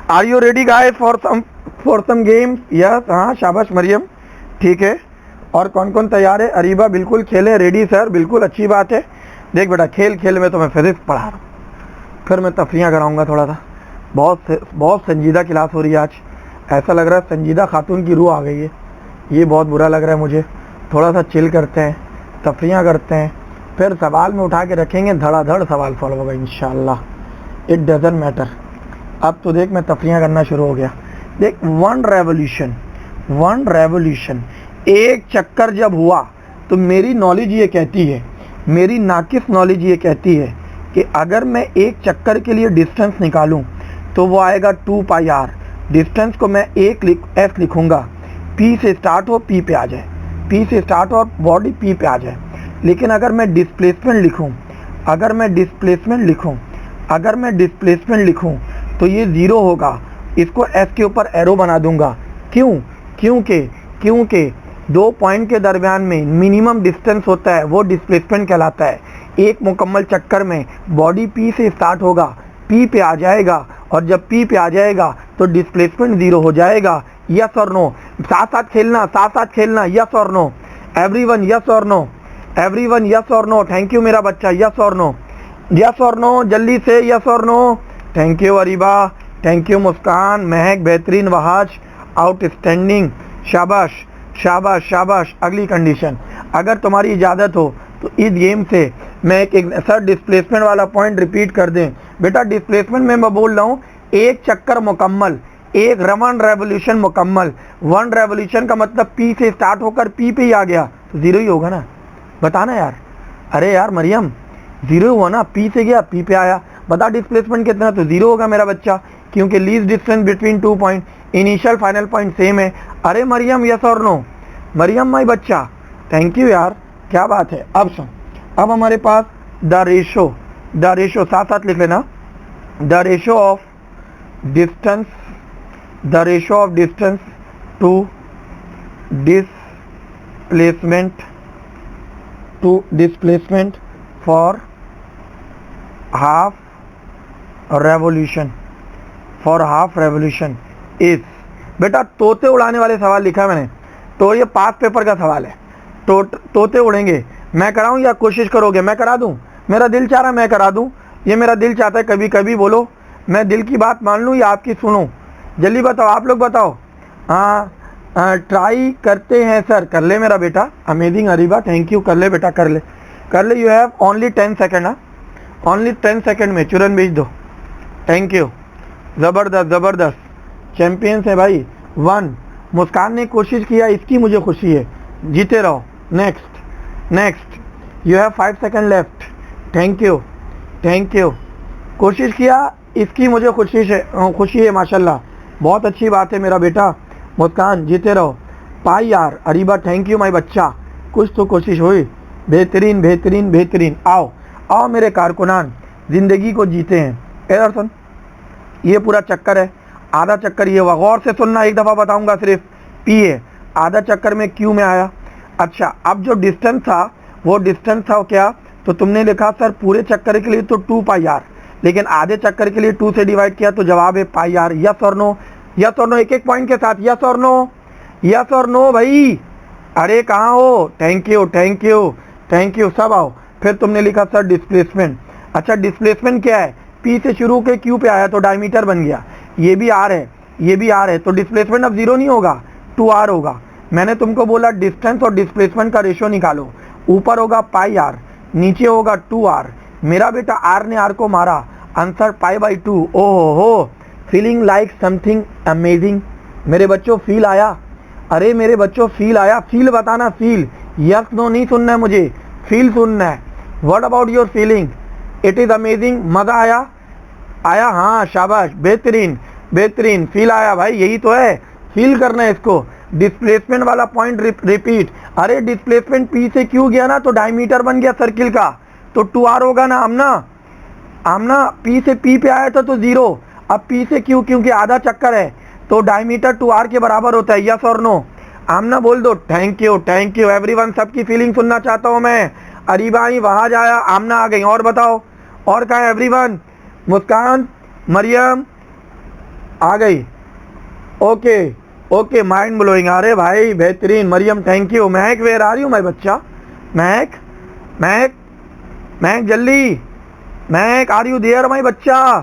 Are you ready guys for some games? Yes, हाँ शाबाश मरियम, ठीक है। और कौन कौन तैयार है? अरीबा बिल्कुल खेलें, रेडी सर, बिल्कुल अच्छी बात है। देख बेटा, खेल खेल में तो मैं फिजिक्स पढ़ा रहा हूँ, फिर मैं तफरियाँ कराऊंगा थोड़ा सा। बहुत संजीदा क्लास हो रही है आज, ऐसा लग रहा है संजीदा खातून की रूह आ गई है। ये बहुत बुरा लग रहा है मुझे। थोड़ा सा चिल करते हैं, तफरियाँ करते हैं, फिर सवाल में उठा के रखेंगे, धड़ाधड़ सवाल फॉलो होगा इंशाल्लाह। It doesn't matter. अब तो देख मैं तफरियाँ करना शुरू हो गया। देख, वन रेवोल्यूशन, एक चक्कर जब हुआ तो मेरी नॉलेज ये कहती है, मेरी नाकिस नॉलेज ये कहती है कि अगर मैं एक चक्कर के लिए डिस्टेंस निकालूं तो वो आएगा 2πr। डिस्टेंस को मैं एस लिखूंगा, पी से स्टार्ट हो पी पे आ जाए, पी से स्टार्ट हो और बॉडी पी पे आ जाए। लेकिन अगर मैं डिस्प्लेसमेंट लिखूं, अगर मैं डिस्प्लेसमेंट लिखूं तो ये ज़ीरो होगा। इसको एस के ऊपर एरो बना दूंगा। क्यों? क्योंकि दो पॉइंट के दरमियान में मिनिमम डिस्टेंस होता है, वो डिस्प्लेसमेंट कहलाता है। एक मुकम्मल चक्कर में बॉडी पी से स्टार्ट होगा, पी पे आ जाएगा, और जब पी पे आ जाएगा तो डिस्प्लेसमेंट ज़ीरो हो जाएगा। यस और नो? साथ साथ खेलना, यस और नो? एवरीवन यस और नो? एवरीवन यस और नो? थैंक यू मेरा बच्चा, यस और नो? यस और नो जल्दी से, यस और no? Thank you Areeba, thank you Muskan, Mehak बेहतरीन, वहाज आउटस्टैंडिंग, शाबाश शाबाश शाबाश। अगली कंडीशन, अगर तुम्हारी इजाज़त हो तो इस गेम से मैं एक सर डिस्प्लेसमेंट वाला पॉइंट रिपीट कर दें। बेटा डिस्प्लेसमेंट में मैं बोल रहा हूँ एक चक्कर मुकम्मल, एक वन रेवोल्यूशन मुकम्मल। वन रेवोल्यूशन का मतलब पी से स्टार्ट होकर पी पे ही आ गया तो ज़ीरो ही होगा ना? बताना यार। अरे यार मरियम, ज़ीरो हुआ ना, पी से गया पी पे आया, बता डिस्प्लेसमेंट कितना? तो ज़ीरो होगा मेरा बच्चा, क्योंकि least distance between 2 point, initial final point same है। अरे मरियम यस और नो? मरियम माई बच्चा, थैंक यू यार, क्या बात है। अब सुन, अब हमारे पास द रेशो साथ साथ लिख लेना, the ratio of distance to displacement for half revolution is. बेटा तोते उड़ाने वाले सवाल लिखा है मैंने, तो ये पास पेपर का सवाल है। तोते उड़ेंगे, मैं कराऊं या कोशिश करोगे? मैं करा दूं, मेरा दिल चाह रहा है मैं करा दूं, ये मेरा दिल चाहता है। कभी कभी बोलो मैं दिल की बात मान लूं या आपकी सुनूं? जल्दी बताओ, आप लोग बताओ। हाँ ट्राई करते हैं सर। कर ले मेरा बेटा, अमेजिंग अरीबा, थैंक यू। कर ले बेटा, कर ले। You have only 10 second. Only 10 second में चुरन भेज दो। थैंक यू, ज़बरदस्त ज़बरदस्त, चैंपियंस है भाई। 1 मुस्कान ने कोशिश किया, इसकी मुझे खुशी है, जीते रहो। Next next, you have 5 second left. Thank you thank you, कोशिश किया, इसकी मुझे खुशी है माशाल्लाह, बहुत अच्छी बात है मेरा बेटा। मुस्कान जीते रहो। पाई यार, अरीबा थैंक यू माई बच्चा, कुछ तो कोशिश हुई। बेहतरीन बेहतरीन बेहतरीन। आओ आओ मेरे कारकुनान, ज़िंदगी को जीते हैं। इधर सुन, ये पूरा चक्कर है, आधा चक्कर ये हुआ, गौर से सुनना, एक दफ़ा बताऊंगा सिर्फ। पी है, आधा चक्कर में क्यू में आया। अच्छा, अब जो डिस्टेंस था वो डिस्टेंस था क्या, तो तुमने लिखा सर पूरे चक्कर के लिए तो 2 पाई आर, लेकिन आधे चक्कर के लिए 2 से डिवाइड किया तो जवाब है पाई आर। यस और नो, यस और नो, एक एक पॉइंट के साथ, यस और नो, यस और नो भाई। अरे कहाँ हो, thank you thank you thank you, सब आओ। फिर तुमने लिखा सर डिस्प्लेसमेंट। अच्छा, डिस्प्लेसमेंट क्या है, पी से शुरू के क्यू पे आया तो डायमीटर बन गया, ये भी आर है, ये भी आर है, तो डिस्प्लेसमेंट अब 0 नहीं होगा, 2r होगा। मैंने तुमको बोला डिस्टेंस और डिस्प्लेसमेंट का रेशियो निकालो, ऊपर होगा पाई आर, नीचे होगा 2r। मेरा बेटा आर ने आर को मारा, आंसर π/2। ओहो हो, फीलिंग लाइक समथिंग अमेजिंग। मेरे बच्चों फील आया, अरे मेरे बच्चों फील आया, फील बताना, फील, यस नो नहीं सुनना है मुझे, फील सुनना है। What about your feeling, it is amazing, मज़ा आया, आया, हाँ शाबाश, बेहतरीन बेहतरीन, फील आया भाई, यही तो है, फील करना है इसको। डिस्प्लेसमेंट वाला पॉइंट रिपीट, अरे डिस्प्लेसमेंट पी से क्यू गया ना तो डायमीटर बन गया सर्किल का, तो 2r होगा ना आमना, आमना पी से पी पे आया था तो 0, अब पी से क्यू, क्योंकि आधा चक्कर है तो डायमीटर 2r के बराबर होता है। यस और नो, आमना बोल दो। थैंक यू एवरीवन, सबकी फीलिंग सुनना चाहता हूँ मैं। अरीबा आई, वहाँ जाया, आमना आ गई, और बताओ और कहाँ है एवरीवन, मुस्कान, मरियम आ गई, ओके ओके, माइंड ब्लोइंग, अरे भाई बेहतरीन, Maryam thank you. Mahak where आ रही हूँ मैं बच्चा, महक महक महक जल्दी, महक आ रही हूँ देर माई बच्चा,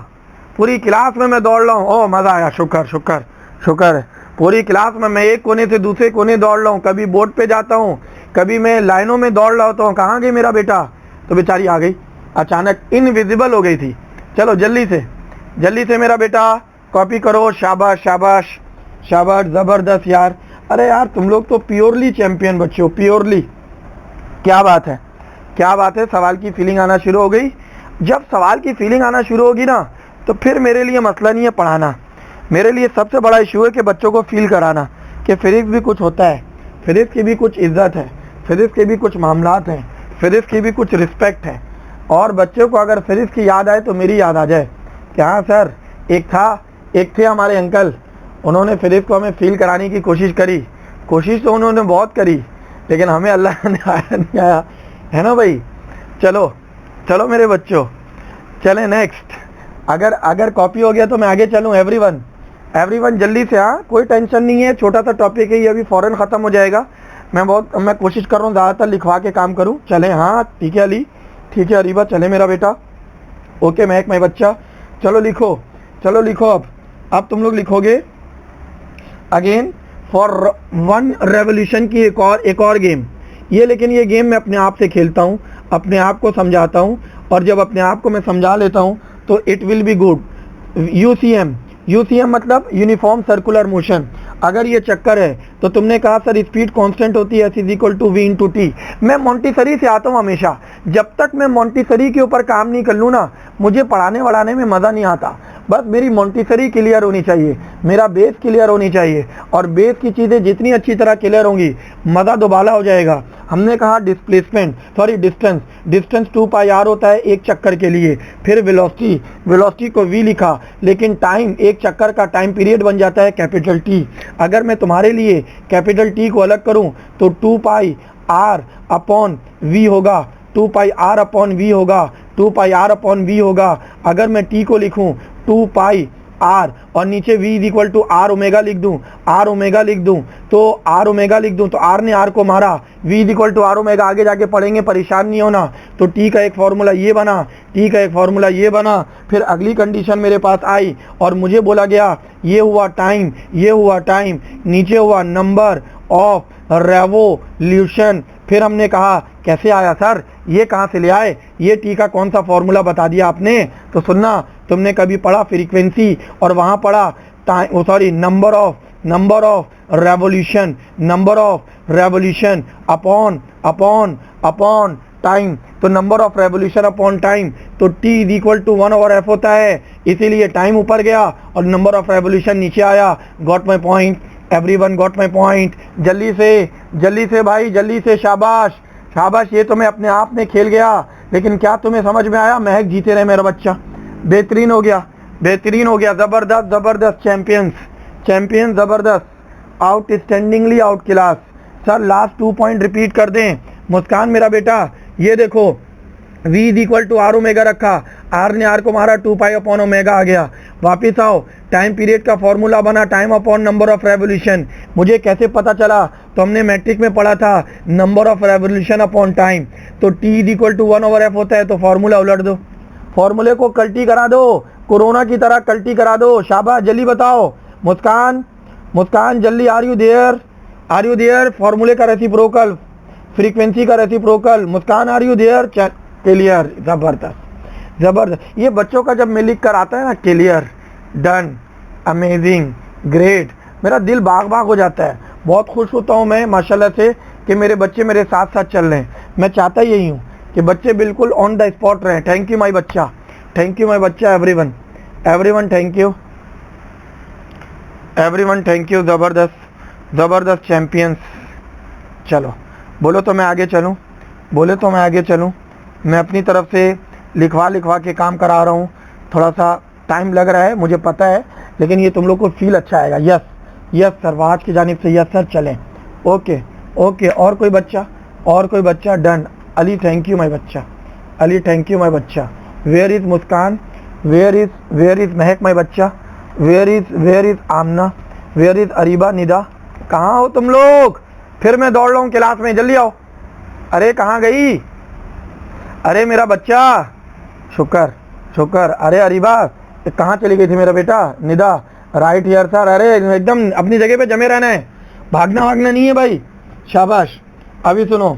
पूरी क्लास में मैं दौड़ रहा हूँ। ओह मज़ा आया, शुक्र शुक्र शुक्र है, पूरी क्लास में मैं एक कोने से दूसरे कोने दौड़ रहा हूँ, कभी बोर्ड पे जाता हूँ, कभी मैं लाइनों में दौड़ रहा होता हूँ। कहाँ गई मेरा बेटा, तो बेचारी आ गई, अचानक इनविजिबल हो गई थी। चलो जल्दी से मेरा बेटा कॉपी करो, शाबाश शाबाश शाबाश, ज़बरदस्त यार। अरे यार तुम लोग तो प्योरली चैंपियन बच्चों, प्योरली, क्या बात है क्या बात है। सवाल की फीलिंग आना शुरू हो गई, जब सवाल की फीलिंग आना शुरू होगी ना तो फिर मेरे लिए मसला नहीं है पढ़ाना, मेरे लिए सबसे बड़ा इशू है कि बच्चों को फील कराना कि फिजिक्स भी कुछ होता है, फिजिक्स की भी कुछ इज्जत है, फिजिक्स के भी कुछ मामलात हैं, फिजिक्स की भी कुछ रिस्पेक्ट है। और बच्चों को अगर फिजिक्स की याद आए तो मेरी याद आ जाए कि हाँ सर, एक थे हमारे अंकल, उन्होंने फिजिक्स को हमें फील कराने की कोशिश करी, कोशिश तो उन्होंने बहुत करी, लेकिन हमें अल्लाह ने आया नहीं आया, है ना भाई। चलो चलो मेरे बच्चों, चलें नेक्स्ट। अगर कॉपी हो गया तो मैं आगे चलूँ। एवरीवन जल्दी से, हाँ कोई टेंशन नहीं है, छोटा सा टॉपिक है, ये अभी फ़ौरन ख़त्म हो जाएगा। मैं कोशिश कर रहा हूँ ज़्यादातर लिखवा के काम करूँ। चलें, हाँ ठीक है अली, ठीक है अरीबा, चले मेरा बेटा, ओके महक मैं बच्चा, चलो लिखो। अब तुम लोग लिखोगे अगेन फॉर 1 रेवोल्यूशन की एक और गेम, लेकिन ये गेम मैं अपने आप से खेलता हूँ, अपने आप को समझाता हूँ, और जब अपने आप को मैं समझा लेता हूँ तो it will be good. UCM मतलब यूनिफॉर्म सर्कुलर मोशन। अगर ये चक्कर है तो तुमने कहा सर स्पीड कांस्टेंट होती है S=V/T। मैं मोंटेसरी से आता हूँ हमेशा, जब तक मैं मोंटेसरी के ऊपर काम नहीं कर लूँ ना, मुझे पढ़ाने में मज़ा नहीं आता। बस मेरी मोंटेसरी क्लियर होनी चाहिए, मेरा बेस क्लियर होनी चाहिए, और बेस की चीज़ें जितनी अच्छी तरह क्लियर होंगी मज़ा दोबाला हो जाएगा। हमने कहा डिस्टेंस 2 पाई आर होता है एक चक्कर के लिए। फिर वेलोसिटी को v लिखा, लेकिन टाइम, एक चक्कर का टाइम पीरियड बन जाता है कैपिटल T। अगर मैं तुम्हारे लिए कैपिटल T को अलग करूं तो 2 पाई आर अपॉन v होगा, 2 पाई आर अपॉन v होगा, 2 पाई आर अपॉन v होगा। अगर मैं T को लिखूं 2 पाई आर और नीचे v आर ओमेगा लिख दूं, तो आर ने आर को मारा, v आर ओमेगा, आगे जाके पढ़ेंगे, परेशान नहीं होना। तो टी का एक फार्मूला ये बना, फिर अगली कंडीशन मेरे पास आई और मुझे बोला गया ये हुआ टाइम, नीचे हुआ नंबर ऑफ रेवोल्यूशन। फिर हमने कहा कैसे आया सर, ये कहाँ से ले आए, ये टी का कौन सा फॉर्मूला बता दिया आपने। तो सुनना, तुमने कभी पढ़ा फ्रीक्वेंसी और वहाँ पढ़ा time, sorry number of revolution, number of revolution upon time. तो number of revolution upon time, तो t is equal to 1/f होता है, इसीलिए टाइम ऊपर गया और नंबर ऑफ रेवोल्यूशन नीचे आया। Got my point, everyone got my point. जल्दी से भाई, जल्दी से, शाबाश। ये तो मैं अपने आप में खेल गया, लेकिन क्या तुम्हें समझ में आया? महक जीते रहे मेरा बच्चा, बेहतरीन हो गया, जबरदस्त चैंपियंस जबरदस्त, outstandingly out class. Sir last 2 point repeat कर दें। मुस्कान मेरा बेटा, ये देखो v is equal to R omega रखा, r ने r को मारा 2 अपॉन ओमेगा आ गया। वापिस आओ, टाइम पीरियड का फॉर्मूला बना time upon number of revolution. मुझे कैसे पता चला? तो हमने मैट्रिक में पढ़ा था number of revolution upon time. तो t is equal to 1/f होता है, तो फॉर्मूला उलट दो, फॉर्मूले को कल्टी करा दो, कोरोना की तरह कल्टी करा दो। शाबाश, जल्दी बताओ। मुस्कान जल्दी, आर यू देयर? फॉर्मूले का रेसिप्रोकल, फ्रीक्वेंसी का reciprocal. Muskan are you there? Clear, जबरदस्त। ये बच्चों का जब मैं लिख कर आता है ना, क्लियर, डन, अमेजिंग, ग्रेट, मेरा दिल बाग हो जाता है। बहुत खुश होता हूँ मैं माशाल्लाह से कि मेरे बच्चे मेरे साथ साथ चल रहे हैं। मैं चाहता यही हूँ कि बच्चे बिल्कुल ऑन द स्पॉट रहें। थैंक यू माय बच्चा, एवरीवन थैंक यू, जबरदस्त चैंपियंस। चलो बोलो तो मैं आगे चलूँ, मैं अपनी तरफ से लिखवा के काम करा रहा हूँ। थोड़ा सा टाइम लग रहा है मुझे पता है, लेकिन ये तुम लोग को फील अच्छा आएगा। यस सर, वहाज की जानिब से यस सर, चलें। ओके। और कोई बच्चा? Done. Ali thank you my बच्चा। Where is Muskan? Where is Mehak my बच्चा? Where is Amna? Where is Areeba? Nida? कहाँ हो तुम लोग? फिर मैं दौड़ रहा हूँ क्लास में, जल्दी आओ। अरे कहाँ गई? अरे मेरा बच्चा, शुक्र। अरे अरीबा कहाँ चली गई थी मेरा बेटा? निदा? Right here sir. अरे एकदम अपनी जगह पे जमे रहना है, भागना नहीं है भाई। शाबाश। अभी सुनो,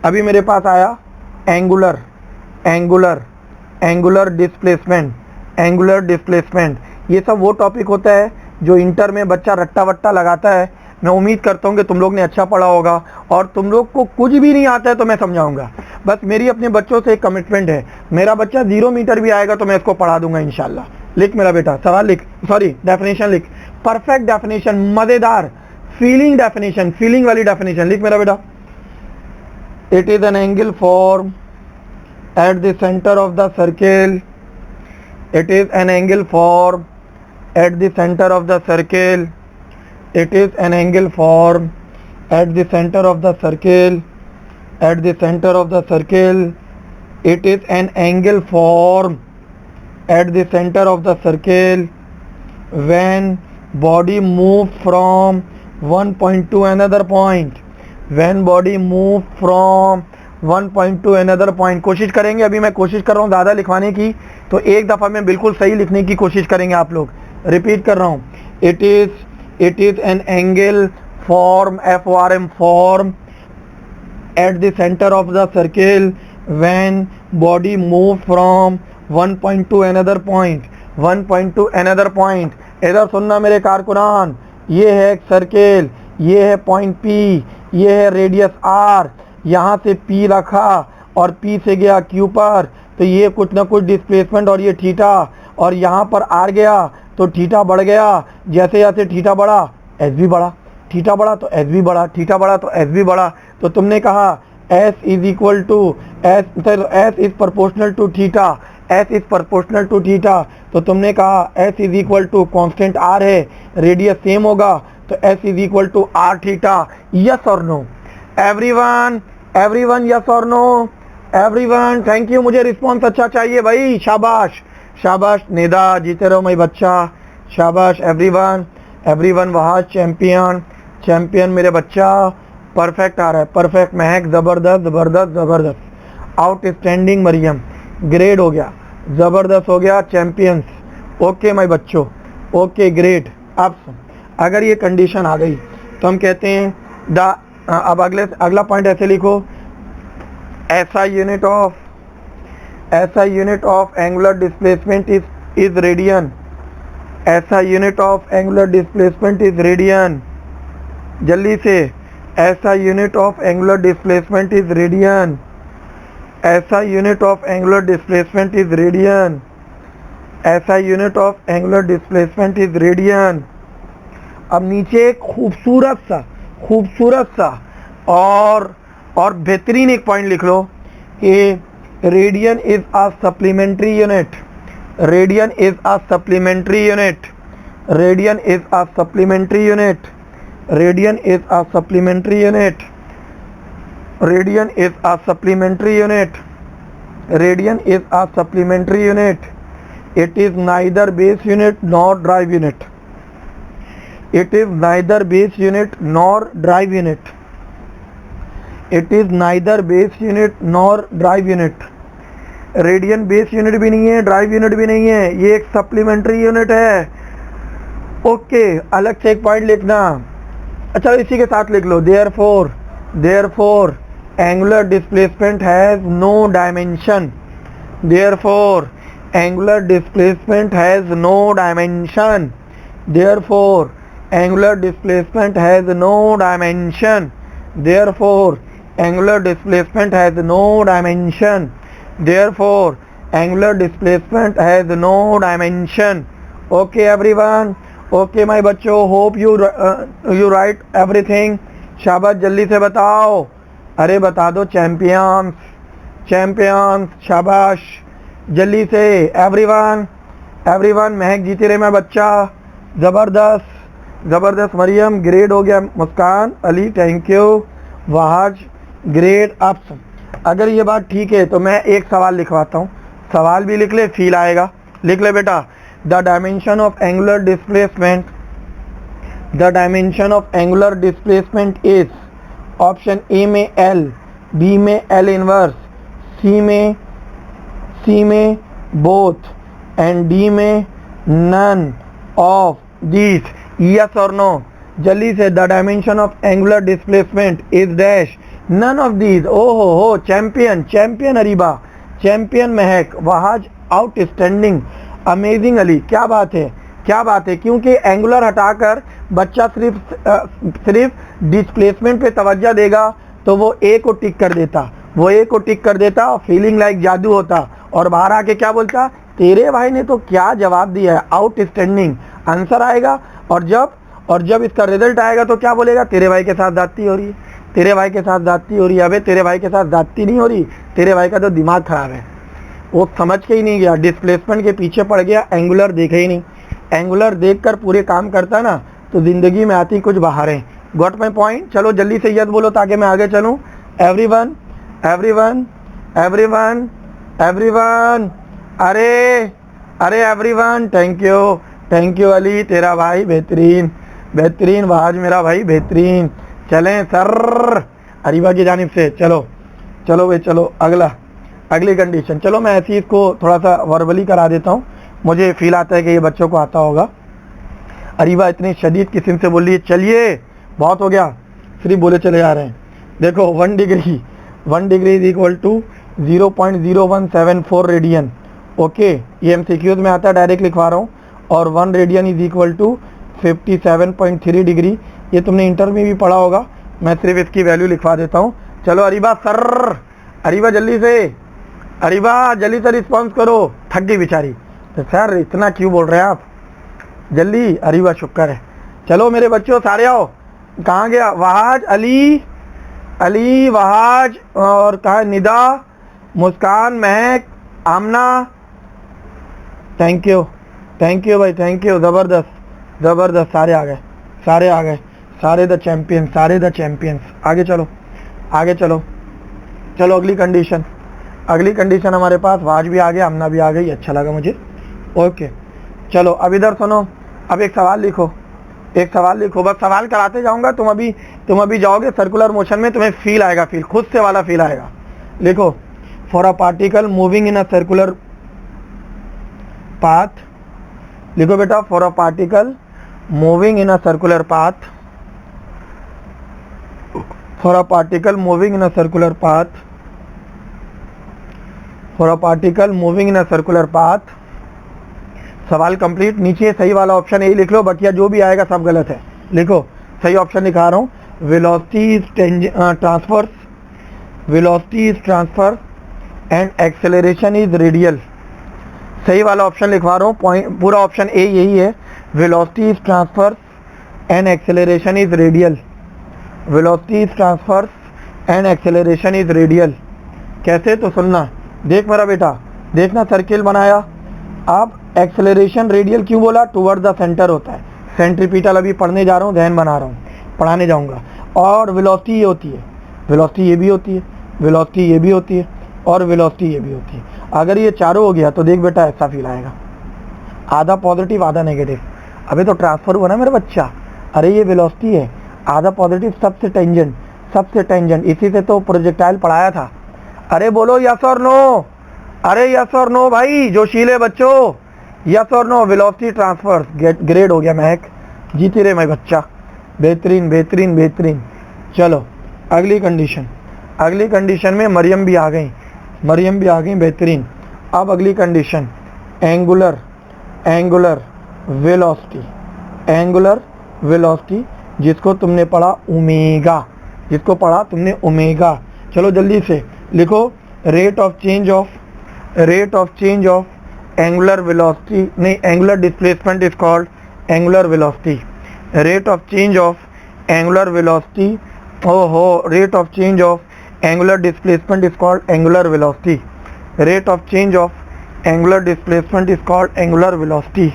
अभी मेरे पास आया एंगुलर डिस्प्लेसमेंट। ये सब वो टॉपिक होता है जो इंटर में बच्चा रट्टा वट्टा लगाता है। मैं उम्मीद करता हूँ कि तुम लोग ने अच्छा पढ़ा होगा, और तुम लोग को कुछ भी नहीं आता है तो मैं समझाऊंगा। बस मेरी अपने बच्चों से एक कमिटमेंट है, मेरा बच्चा 0 मीटर भी आएगा तो मैं इसको पढ़ा दूंगा इंशाल्लाह। लिख मेरा बेटा, सवाल लिख, सॉरी डेफिनेशन लिख, परफेक्ट डेफिनेशन, मजेदार, फीलिंग वाली डेफिनेशन लिख मेरा बेटा। It is an angle form at the centre of the circle. It is an angle formed at the center of the circle. It is an angle formed at the center of the circle. At the center of the circle. It is an angle formed at the center of the circle when body moves from one point to another point. When body moves from one point two another point. कोशिश करेंगे, अभी मैं कोशिश कर रहा हूँ ज़्यादा लिखवाने की, तो एक दफ़ा में बिल्कुल सही लिखने की कोशिश करेंगे आप लोग। रिपीट कर रहा हूँ, it is an angle form, FORM form at the centre of the circle when body move from one point two another point. इधर सुनना मेरे कारकुनान, ये है एक सर्किल, ये है पॉइंट P, ये है रेडियस R, यहाँ से P रखा और P से गया Q पर, तो ये कुछ ना कुछ डिस्प्लेसमेंट, और ये थीटा, और यहाँ पर R गया तो थीटा बढ़ गया। जैसे जैसे थीटा बढ़ा S भी बढ़ा, थीटा बढ़ा तो S भी बढ़ा, थीटा बढ़ा तो S भी बढ़ा। तो तुमने कहा S is equal to S is proportional to theta, S is proportional to theta. तो तुमने कहा S is equal to constant R है, रेडियस सेम होगा, तो S is equal to R थीटा। यस और नो? एवरीवन यस और नो? Everyone thank you. मुझे रिस्पॉन्स अच्छा चाहिए भाई। शाबाश निदा, जीते रहो मेरे बच्चा। शाबाश एवरीवन वहाज चैंपियन मेरे बच्चा। परफेक्ट आ रहा है, परफेक्ट महक, जबरदस्त। आउटस्टैंडिंग मरियम, ग्रेड हो गया, ज़बरदस्त हो गया, चैंपियंस। ओके माय बच्चों, ओके ग्रेट। अब अगर ये कंडीशन आ गई तो हम कहते हैं अब अगला पॉइंट ऐसे लिखो, SI unit of angular displacement is radian. SI unit of angular displacement is radian. जल्दी से, SI unit of angular displacement is radian. SI unit of angular displacement is radian. SI unit of angular displacement is radian. अब नीचे एक खूबसूरत सा और बेहतरीन एक पॉइंट लिख लो कि radian is a supplementary unit. Radian is a supplementary unit. Radian is a supplementary unit. Radian is a supplementary unit. Radian is a supplementary unit. Radian is a supplementary unit. It is neither base unit nor drive unit. It is neither base unit nor drive unit. It is neither base unit nor drive unit. Radian base unit भी नहीं है, ड्राइव यूनिट भी नहीं है, ये एक सप्लीमेंट्री यूनिट है. ओके, अलग से एक पॉइंट लिखना. अच्छा, इसी के साथ लिख लो. therefore angular displacement has no dimension. Therefore angular displacement has no dimension. Therefore angular displacement has no dimension. Therefore angular displacement has no dimension. Therefore angular displacement has no dimension. Okay everyone, okay my बच्चों, hope you write everything. शाबाश, जल्दी से बताओ. अरे बता दो चैंपियंस, शाबाश, जल्दी से. एवरीवन महक जीते रहे मैं बच्चा. ज़बरदस्त. मरियम ग्रेड हो गया. Muskan Ali thank you. Wahaj grade up. अगर ये बात ठीक है तो मैं एक सवाल लिखवाता हूँ. सवाल भी लिख ले, फील आएगा. लिख ले बेटा. The dimension of angular displacement is. Option A में L, बी में L इनवर्स, सी में बोथ एंड डी में नन ऑफ दीज. यस और नो. जल्दी से. The dimension of angular displacement is dash none of these. ओहो हो, चैंपियन अरीबा, चैंपियन महक, वहाज आउटस्टैंडिंग, अमेजिंग अली. क्या बात है. क्योंकि एंगुलर हटाकर बच्चा सिर्फ डिस्प्लेसमेंट पे तवज्जो देगा तो वो ए को टिक कर देता और फीलिंग लाइक जादू होता और बाहर आके क्या बोलता, तेरे भाई ने तो क्या जवाब दिया है, आउटस्टैंडिंग आंसर आएगा. और जब इसका रिजल्ट आएगा तो क्या बोलेगा, तेरे भाई के साथ जाती हो रही है, तेरे भाई के साथ जाती हो रही है. अबे तेरे भाई के साथ जाती नहीं हो रही, तेरे भाई का तो दिमाग खराब है. वो समझ के ही नहीं गया, डिस्प्लेसमेंट के पीछे पड़ गया, एंगुलर देखे ही नहीं. एंगुलर देखकर पूरे काम करता ना तो ज़िंदगी में आती कुछ बाहर है. Got my point. चलो जल्दी से यस बोलो ताकि मैं आगे चलूँ. एवरीवन. अरे एवरीवन. थैंक यू अली, तेरा भाई बेहतरीन. वहाज मेरा भाई बेहतरीन. चलें सर अरीबा की जानिब से. चलो भाई चलो. अगली कंडीशन. चलो मैं ऐसी इसको थोड़ा सा वर्बली करा देता हूँ. मुझे फील आता है कि ये बच्चों को आता होगा. अरीबा इतनी शदीद किस्म से बोल रही है, चलिए बहुत हो गया, सिर्फ बोले चले जा रहे हैं. देखो 1 degree is equal to 0.0174 radian. Okay, ये MCQs में आता है, डायरेक्ट लिखवा रहा हूँ. और 1 radian is equal to 57.3 degree. ये तुमने इंटर में भी पढ़ा होगा, मैं सिर्फ इसकी वैल्यू लिखवा देता हूँ. चलो अरीबा जल्दी से रिस्पॉन्स करो. थक गई बेचारी. तो सर इतना क्यों बोल रहे हैं आप, जल्दी. अरीबा शुक्र है. चलो मेरे बच्चों सारे आओ. कहाँ गया वहाज, अली वहाज, और कहाँ निदा, मुस्कान, महक, आमना. थैंक यू भाई, थैंक यू. ज़बरदस्त. सारे आ गए. सारे द चैंपियंस. आगे चलो. अगली कंडीशन हमारे पास. वाज भी आ गया, आमना भी आ गई. अच्छा लगा मुझे. ओके चलो अब इधर सुनो. अब एक सवाल लिखो. बस सवाल कराते जाऊंगा. तुम अभी जाओगे सर्कुलर मोशन में, तुम्हें फील आएगा, खुद से वाला फील आएगा. लिखो. For a particle moving in a circular path. लिखो बेटा. For a particle moving in a circular path. For a particle moving in a circular path. सवाल कंप्लीट। नीचे सही वाला ऑप्शन यही लिख लो, बकिया जो भी आएगा सब गलत है। लिखो सही ऑप्शन लिखा रहा हूँ, velocity is transverse, velocity is transverse and acceleration is radial. सही वाला ऑप्शन लिखवा रहा हूँ, पॉइंट पूरा ऑप्शन ए यही है, velocity is transverse and acceleration is radial, velocity is transverse and acceleration is radial. कैसे, तो सुनना, देख मेरा बेटा, देखना सर्किल बनाया। अब एक्सेलरेशन रेडियल क्यों बोला, टुवर्ड द सेंटर होता है, सेंट्रीपिटल अभी पढ़ने जा रहा हूँ, ध्यान बना रहा हूँ, पढ़ाने जाऊँगा। और वेलोसिटी ये होती है, वेलोसिटी ये भी होती है, वेलोसिटी ये भी होती है, और वेलोसिटी ये भी होती है। अगर ये चारों हो गया तो देख बेटा ऐसा फील आएगा, आधा पॉजिटिव आधा नेगेटिव। अबे तो ट्रांसफर हुआ ना मेरा बच्चा, अरे ये वेलोसिटी है, आधा पॉजिटिव सबसे टेंजेंट, सबसे टेंजेंट, इसी से तो प्रोजेक्टाइल पढ़ाया था। अरे बोलो यस और नो, अरे यस और नो भाई जोशीले बच्चों, यस और नो। वेलोसिटी ट्रांसफर ग्रेड हो गया महक, जीती रहे मैं बच्चा, बेहतरीन बेहतरीन बेहतरीन। चलो अगली कंडीशन, अगली कंडीशन में मरियम भी आ गई, मरियम भी आ गई, बेहतरीन। अब अगली condition, angular, angular velocity, angular velocity जिसको तुमने पढ़ा ओमेगा, जिसको पढ़ा तुमने ओमेगा। चलो जल्दी से लिखो, rate of change of, rate of change of angular velocity, नहीं angular displacement is called angular velocity, rate of change of angular velocity, ओहो, rate of change of angular displacement is called angular velocity, rate of change of angular displacement is called angular velocity,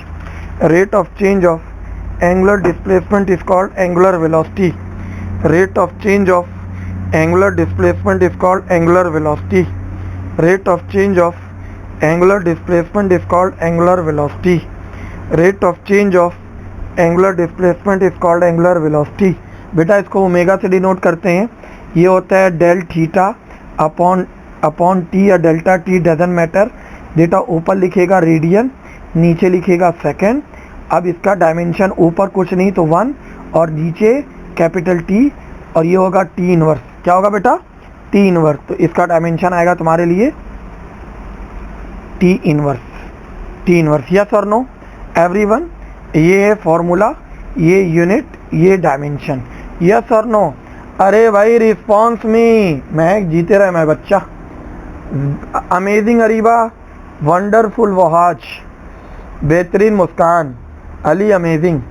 rate of change of angular displacement is called angular velocity, rate of change of angular displacement is called angular velocity, rate of change of angular displacement is called angular velocity, rate of change of angular displacement is called angular velocity. बेटा इसको ओमेगा से डिनोट करते हैं, ये होता है डेल थीटा अपॉन टी या डेल्टा टी, डजंट मैटर। बेटा ऊपर लिखेगा रेडियन, नीचे लिखेगा सेकेंड। अब इसका डायमेंशन ऊपर कुछ नहीं तो 1 और नीचे कैपिटल टी, और ये होगा टी इनवर्स। क्या होगा बेटा, टी इनवर्स। तो इसका डायमेंशन आएगा तुम्हारे लिए T inverse, T inverse. Yes और नो एवरीवन, ये है फॉर्मूला, ये यूनिट, ये डायमेंशन। यस और नो, अरे भाई रिस्पॉन्स मी, मैं जीते रहे मैं बच्चा। अमेजिंग अरीबा, वंडरफुल वहाज, बेहतरीन मुस्कान, अली अमेजिंग,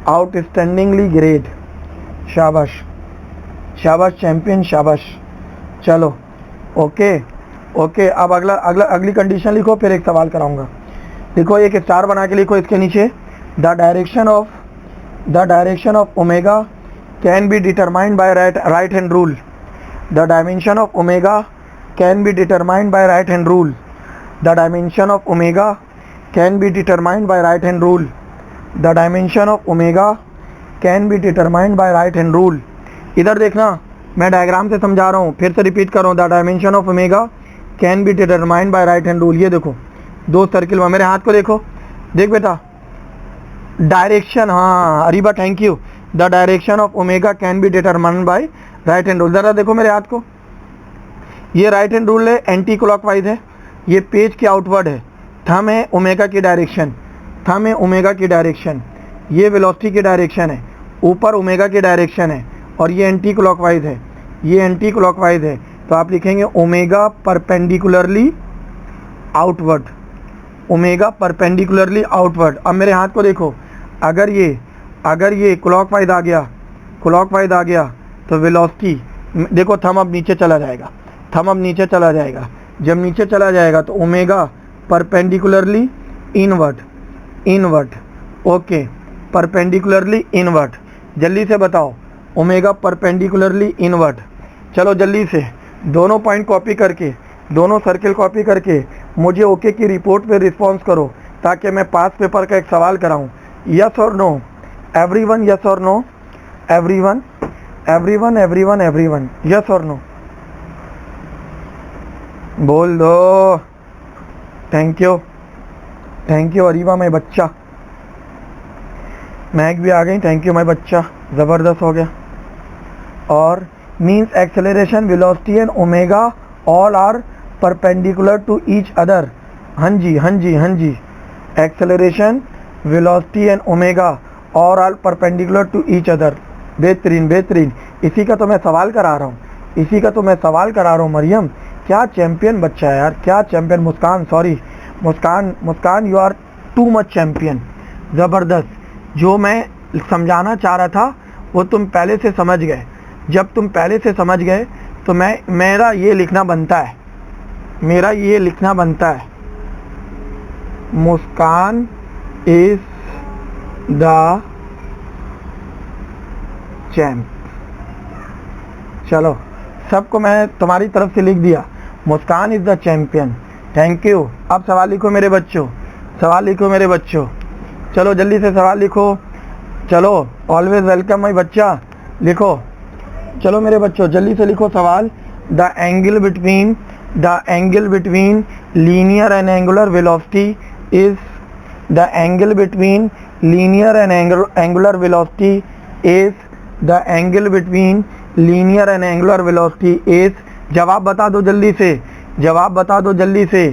आउटस्टैंडिंगली ग्रेट, शाबाश शाबाश चैंपियन शाबाश। चलो ओके ओके, अब अगली कंडीशन लिखो, फिर एक सवाल कराऊंगा। लिखो, एक स्टार बना के लिखो इसके नीचे, the direction of omega can be determined by right hand rule, the dimension of omega can be determined by right hand rule, the dimension of omega can be determined by right hand rule, the dimension of omega can be determined by right hand rule. इधर देखना, मैं डायग्राम से समझा रहा हूँ, फिर से रिपीट कर रहा हूँ, the dimension of omega can be determined by right hand rule. ये देखो दो सर्किल में, मेरे हाथ को देखो, देख बेटा डायरेक्शन, हाँ Areeba thank you, the direction of omega can be determined by right hand rule. ज़रा देखो मेरे हाथ को, ये राइट हैंड रूल है, एंटी क्लॉकवाइज है, ये पेज के आउटवर्ड है, थंब है ओमेगा की डायरेक्शन, थंब है ओमेगा की डायरेक्शन, ये वेलोसिटी की डायरेक्शन है, ऊपर ओमेगा की डायरेक्शन है, और ये एंटी क्लॉकवाइज है, ये एंटी क्लॉकवाइज है। तो आप लिखेंगे omega perpendicularly outward, omega perpendicularly outward. अब मेरे हाथ को देखो, अगर ये क्लॉकवाइज आ गया तो वेलोसिटी देखो, थंब अब नीचे चला जाएगा, थंब अब नीचे चला जाएगा, जब नीचे चला जाएगा तो omega perpendicularly inward, okay perpendicularly inward. जल्दी से बताओ, ओमेगा परपेंडिकुलरली इनवर्ड। चलो जल्दी से दोनों पॉइंट कॉपी करके, दोनों सर्किल कॉपी करके मुझे ओके की रिपोर्ट पे रिस्पॉन्स करो, ताकि मैं पास पेपर का एक सवाल कराऊं। यस और नो एवरीवन, यस और नो एवरीवन, यस और नो बोल दो। थैंक यू अरीबा मैं बच्चा, मैग भी आ गई, थैंक यू मैं बच्चा, ज़बरदस्त हो गया। और means acceleration, velocity and omega all are perpendicular to each other. हाँ जी हाँ जी हाँ जी, एक्सेलरेशन, वेलोसिटी एंड ओमेगा और all perpendicular to each other. बेहतरीन बेहतरीन, इसी का तो मैं सवाल करा रहा हूँ, इसी का तो मैं सवाल करा रहा हूँ। मरियम क्या चैंपियन बच्चा है यार, क्या champion. Muskan, sorry Muskan you are too much champion, ज़बरदस्त। जो मैं समझाना चाह रहा था वो तुम पहले से समझ गए। जब तुम पहले से समझ गए तो मेरा ये लिखना बनता है, मेरा ये लिखना बनता है, मुस्कान इज द चैम्प। चलो, सबको मैं तुम्हारी तरफ से लिख दिया, Muskan is the champion. Thank you. अब सवाल लिखो मेरे बच्चों, सवाल लिखो मेरे बच्चों। चलो जल्दी से सवाल लिखो। चलो, ऑलवेज वेलकम माई बच्चा, लिखो। चलो मेरे बच्चों जल्दी से लिखो सवाल। The angle between linear and angular velocity is, the angle between linear and angular velocity is, the angle between linear and angular velocity is. जवाब बता दो जल्दी से, जवाब बता दो जल्दी से।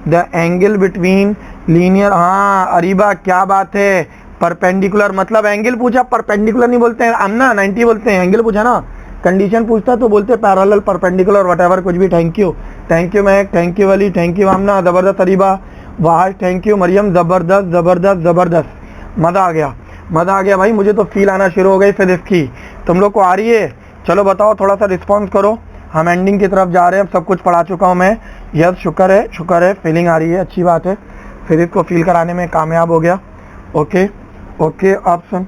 द एंगल बिटवीन लीनियर, हाँ अरीबा क्या बात है। परपेंडिकुलर मतलब एंगल पूछा, परपेंडिकुलर नहीं बोलते हैं आमना, 90 बोलते हैं। एंगल पूछा ना, कंडीशन पूछता तो बोलते पैरेलल, परपेंडिकुलर, व्हाटएवर कुछ भी। Thank you, thank you Mehak, thank you Wali, thank you Aamna, ज़बरदस्त अरीबा, वाह थैंक यू मरियम, ज़बरदस्त ज़बरदस्त ज़बरदस्त, मज़ा आ गया, मज़ा आ गया भाई। मुझे तो फील आना शुरू हो गई फिजिक्स की। तुम लोग को आ रही है? चलो बताओ, थोड़ा सा रिस्पॉन्स करो। हम एंडिंग की तरफ जा रहे हैं, सब कुछ पढ़ा चुका हूँ मैं। यस, शुक्र है शुक्र है, फीलिंग आ रही है, अच्छी बात है। फिजिक्स को फील कराने में कामयाब हो गया। ओके ओके, ऑप्शन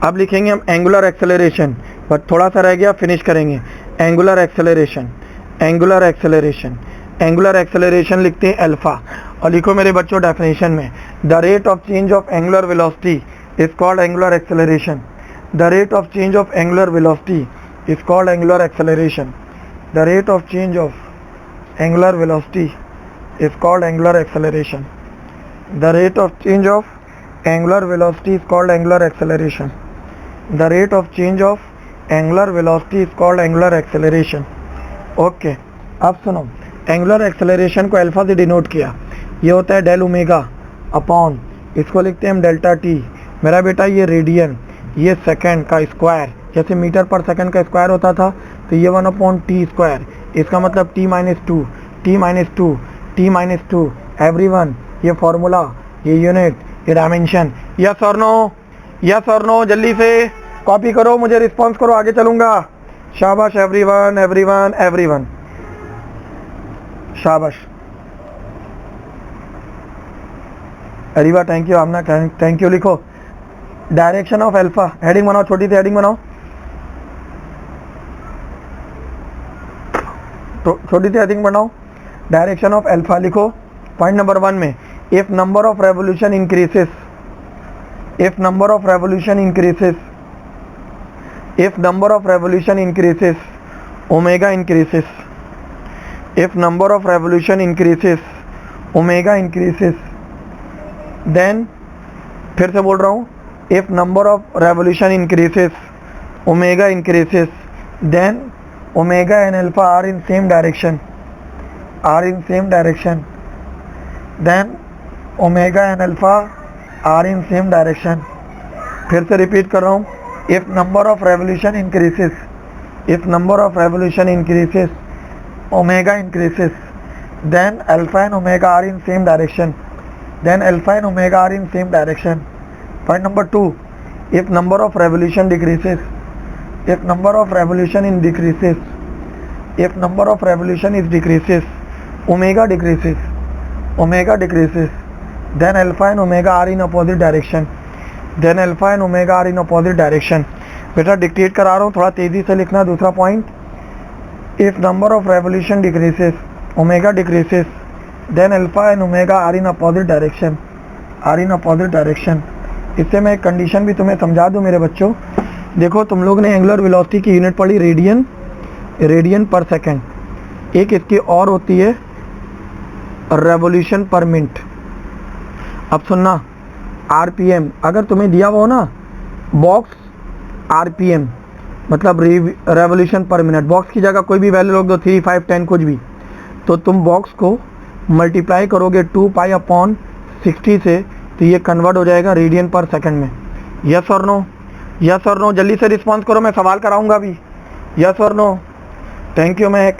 अब लिखेंगे हम एंगुलर एक्सेलरेशन, बट थोड़ा सा रह गया, फिनिश करेंगे। Angular acceleration, angular acceleration, angular acceleration लिखते हैं अल्फा। और लिखो मेरे बच्चों डेफिनेशन में, the rate of change of angular velocity is called angular acceleration. The rate of change of angular velocity is called angular acceleration. The rate of change of angular velocity is called angular acceleration. The rate of change of angular velocity is called angular acceleration. The rate of change of angular velocity is called angular acceleration. Okay, अब सुनो, angular acceleration को अल्फा से डिनोट किया, ये होता है डेल ओमेगा अपॉन, इसको लिखते हैं हम डेल्टा टी। मेरा बेटा ये रेडियन, ये सेकंड का स्क्वायर, जैसे मीटर पर सेकंड का स्क्वायर होता था तो ये 1/t², इसका मतलब t - 2, t - 2, t - 2 एवरीवन। ये फार्मूला, ये यूनिट, ये डायमेंशन। यस और नो, यस और नो, जल्दी से कॉपी करो, मुझे रिस्पॉन्स करो, आगे चलूंगा। शाबाश एवरीवन एवरीवन एवरीवन, शाबाश। Areeba thank you, Amna thank you. लिखो डायरेक्शन ऑफ अल्फा, हेडिंग बनाओ, छोटी सी हेडिंग बनाओ, तो छोटी सी हेडिंग बनाओ, डायरेक्शन ऑफ अल्फा लिखो। पॉइंट नंबर 1 में, if number of revolution increases, if number of revolution increases, if number of revolution increases, omega increases. If number of revolution increases, omega increases, then, फिर से बोल रहा हूँ, if number of revolution increases, omega increases, then omega and alpha are in same direction, are in same direction, then omega and alpha are in same direction। फिर से रिपीट कर रहा हूँ, if number of revolution increases, if number of revolution increases, omega increases, then alpha and omega are in same direction, then alpha and omega are in same direction। Point number 2, if number of revolution decreases, if number of revolution in decreases, if number of revolution is decreases, omega decreases, omega decreases, then alpha and omega are in opposite direction, then alpha and omega are in opposite direction। बेटा डिक्टेट करा रहा हूँ, थोड़ा तेजी से लिखना। दूसरा point, if number of revolution decreases, omega decreases, then alpha and omega are in opposite direction, are in opposite direction। इससे मैं एक कंडीशन भी तुम्हें समझा दूं मेरे बच्चों। देखो, तुम लोग ने एंगुलर वेलोसिटी की यूनिट पढ़ी रेडियन, रेडियन पर सेकंड। एक इसकी और होती है रेवोल्यूशन पर मिनट। अब सुनना, आरपीएम अगर तुम्हें दिया हुआ हो ना, बॉक्स आरपीएम मतलब रेवोल्यूशन पर मिनट, बॉक्स की जगह कोई भी वैल्यू लोग दो, 3, 5, 10 कुछ भी, तो तुम बॉक्स को मल्टीप्लाई करोगे 2 पाई अपॉन 60 से, तो ये कन्वर्ट हो जाएगा रेडियन पर सेकंड में। यस और नो? यस और नो? जल्दी से रिस्पॉन्स करो, मैं सवाल कराऊंगा अभी। यस और no? Thank you Mehak,